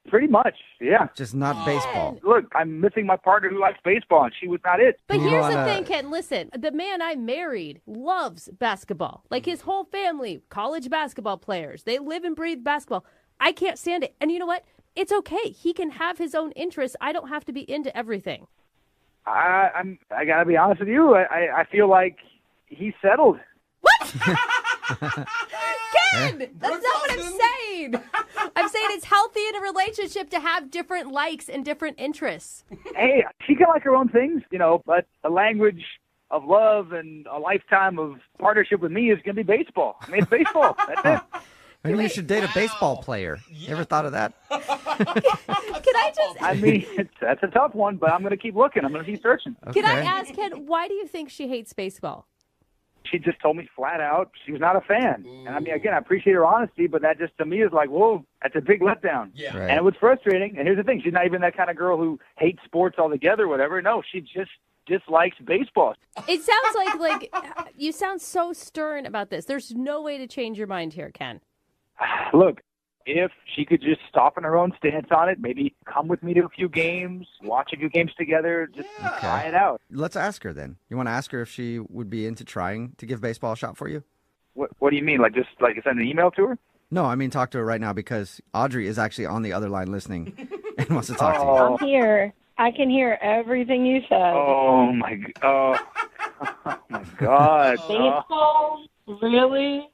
S21: Pretty much, yeah.
S1: Just not baseball.
S21: Look, I'm missing my partner who likes baseball, and she was not it.
S3: But here's the thing, Ken. Listen, the man I married loves basketball. Like, his whole family, college basketball players. They live and breathe basketball. I can't stand it. And you know what? It's okay. He can have his own interests. I don't have to be into everything.
S21: I got to be honest with you. I feel like he's settled.
S3: What? Ken, that's not what I'm saying. I'm saying it's healthy in a relationship to have different likes and different interests.
S21: Hey, she can like her own things, but a language of love and a lifetime of partnership with me is going to be baseball. I mean, it's baseball. That's it.
S1: Maybe you should date a baseball player. You ever thought of that?
S3: Can I just...
S21: I mean, that's a tough one, but I'm going to keep looking. I'm going to keep searching.
S3: Okay. Can I ask, Ken, why do you think she hates baseball?
S21: She just told me flat out she was not a fan. And I mean, again, I appreciate her honesty, but that just to me is like, whoa, that's a big letdown.
S2: Yeah.
S21: Right. And it was frustrating. And here's the thing. She's not even that kind of girl who hates sports altogether or whatever. No, she just dislikes baseball.
S3: It sounds like you sound so stern about this. There's no way to change your mind here, Ken.
S21: Look, if she could just soften her own stance on it, maybe come with me to a few games, watch a few games together, just try it out.
S1: Let's ask her then. You want to ask her if she would be into trying to give baseball a shot for you?
S21: What do you mean? Like just like send an email to her?
S1: No, I mean talk to her right now because Audrey is actually on the other line listening and wants to talk to you.
S22: I'm here. I can hear everything you said.
S21: Oh my God!
S22: Baseball? Really?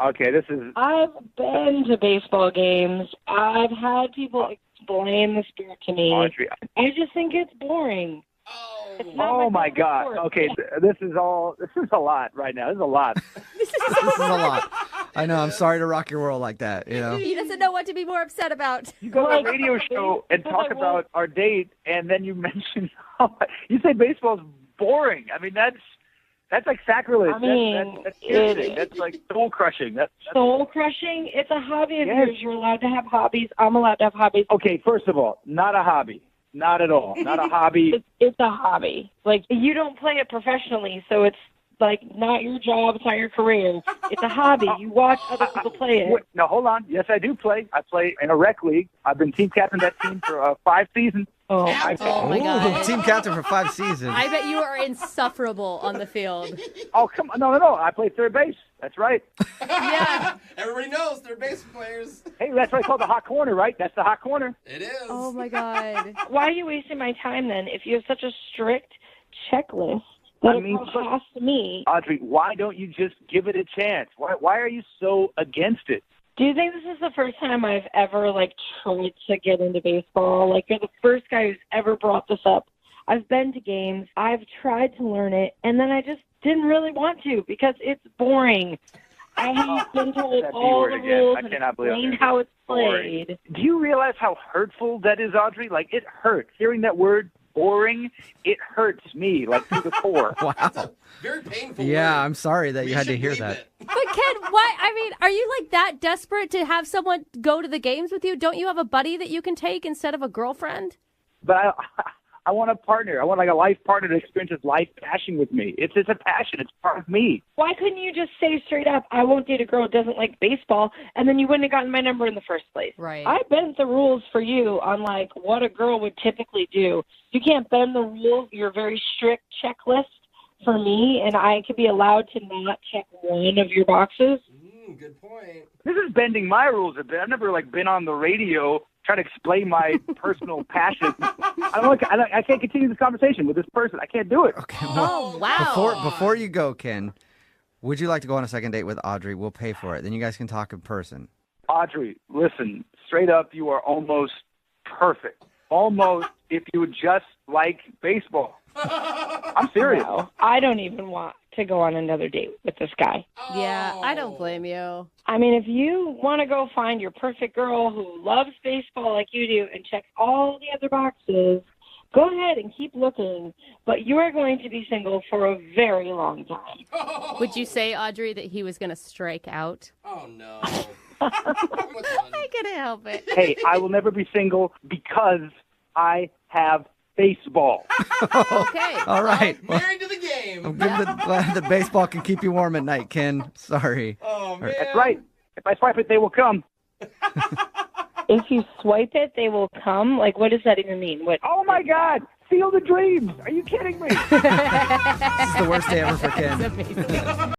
S21: Okay, this is...
S22: I've been to baseball games. I've had people explain the sport to me.
S21: Audrey,
S22: I just think it's boring.
S21: Oh my God.
S22: sport.
S21: Okay, this is a lot right now. This is a lot.
S1: This is a lot. I know. I'm sorry to rock your world like that,
S3: He doesn't know what to be more upset about.
S21: You go to a radio show and talk about our date, and then you mention... you say baseball's boring. I mean, that's like sacrilege.
S22: I mean,
S21: that's piercing. That's like soul crushing. That's
S22: soul crushing? It's a hobby of yours. You're allowed to have hobbies. I'm allowed to have hobbies.
S21: Okay, first of all, not a hobby. Not at all. Not a hobby.
S22: It's a hobby. Like, you don't play it professionally, so it's like not your job. It's not your career. It's a hobby. You watch other people play it.
S21: Wait, no, hold on. Yes, I do play. I play in a rec league. I've been team captain of that team for 5 seasons.
S3: Oh my God.
S1: Team captain for 5 seasons.
S3: I bet you are insufferable on the field.
S21: Oh, come on. No. I play third base. That's right.
S3: Yeah.
S2: Everybody knows they're base players.
S21: Hey, that's why it's called the hot corner, right? That's the hot corner.
S2: It is.
S3: Oh, my God.
S22: Why are you wasting my time then if you have such a strict checklist that has to me?
S21: Audrey, why don't you just give it a chance? Why are you so against it?
S22: Do you think this is the first time I've ever, tried to get into baseball? Like, you're the first guy who's ever brought this up. I've been to games. I've tried to learn it, and then I just didn't really want to because it's boring. I have been told
S21: That B
S22: all
S21: word
S22: the
S21: again.
S22: rules
S21: I
S22: and
S21: cannot believe
S22: explained
S21: it.
S22: how it's
S21: Boring.
S22: played.
S21: Do you realize how hurtful that is, Audrey? Like, it hurts. Hearing that word boring, it hurts me, like, to the core.
S6: Wow.
S2: Very painful.
S6: Yeah, I'm sorry that you had to hear that.
S3: But Ken, why? I mean, are you like that desperate to have someone go to the games with you? Don't you have a buddy that you can take instead of a girlfriend?
S21: But I want a partner. I want, like, a life partner to experience his life passion with me. It's a passion. It's part of me.
S22: Why couldn't you just say straight up, I won't date a girl who doesn't like baseball, and then you wouldn't have gotten my number in the first place?
S3: Right.
S22: I bent the rules for you on, like, what a girl would typically do. You can't bend the rules, your very strict checklist for me, and I could be allowed to not check one of your boxes.
S2: Good point.
S21: This is bending my rules a bit. I've never, like, been on the radio trying to explain my personal passion. I can't continue this conversation with this person. I can't do it.
S6: Okay.
S3: Oh, wow.
S6: Before you go, Ken, would you like to go on a second date with Audrey? We'll pay for it. Then you guys can talk in person.
S21: Audrey, listen, straight up, you are almost perfect. Almost if you would just like baseball. I'm serious.
S22: No, I don't even want to go on another date with this guy.
S3: Yeah, I don't blame you.
S22: I mean, if you want to go find your perfect girl who loves baseball like you do and checks all the other boxes, go ahead and keep looking. But you are going to be single for a very long time.
S3: Would you say, Audrey, that he was going to strike out?
S2: Oh, no.
S3: I couldn't help it.
S21: Hey, I will never be single because I have baseball.
S3: Okay.
S6: All right.
S2: Married to the game.
S6: I'm glad the baseball can keep you warm at night, Ken. Sorry.
S2: Oh, man.
S21: That's right. If I swipe it, they will come.
S22: If you swipe it, they will come? Like, what does that even mean? What?
S21: Oh, my God. Seal the dreams. Are you kidding me?
S6: This is the worst day ever for Ken.
S3: That's amazing.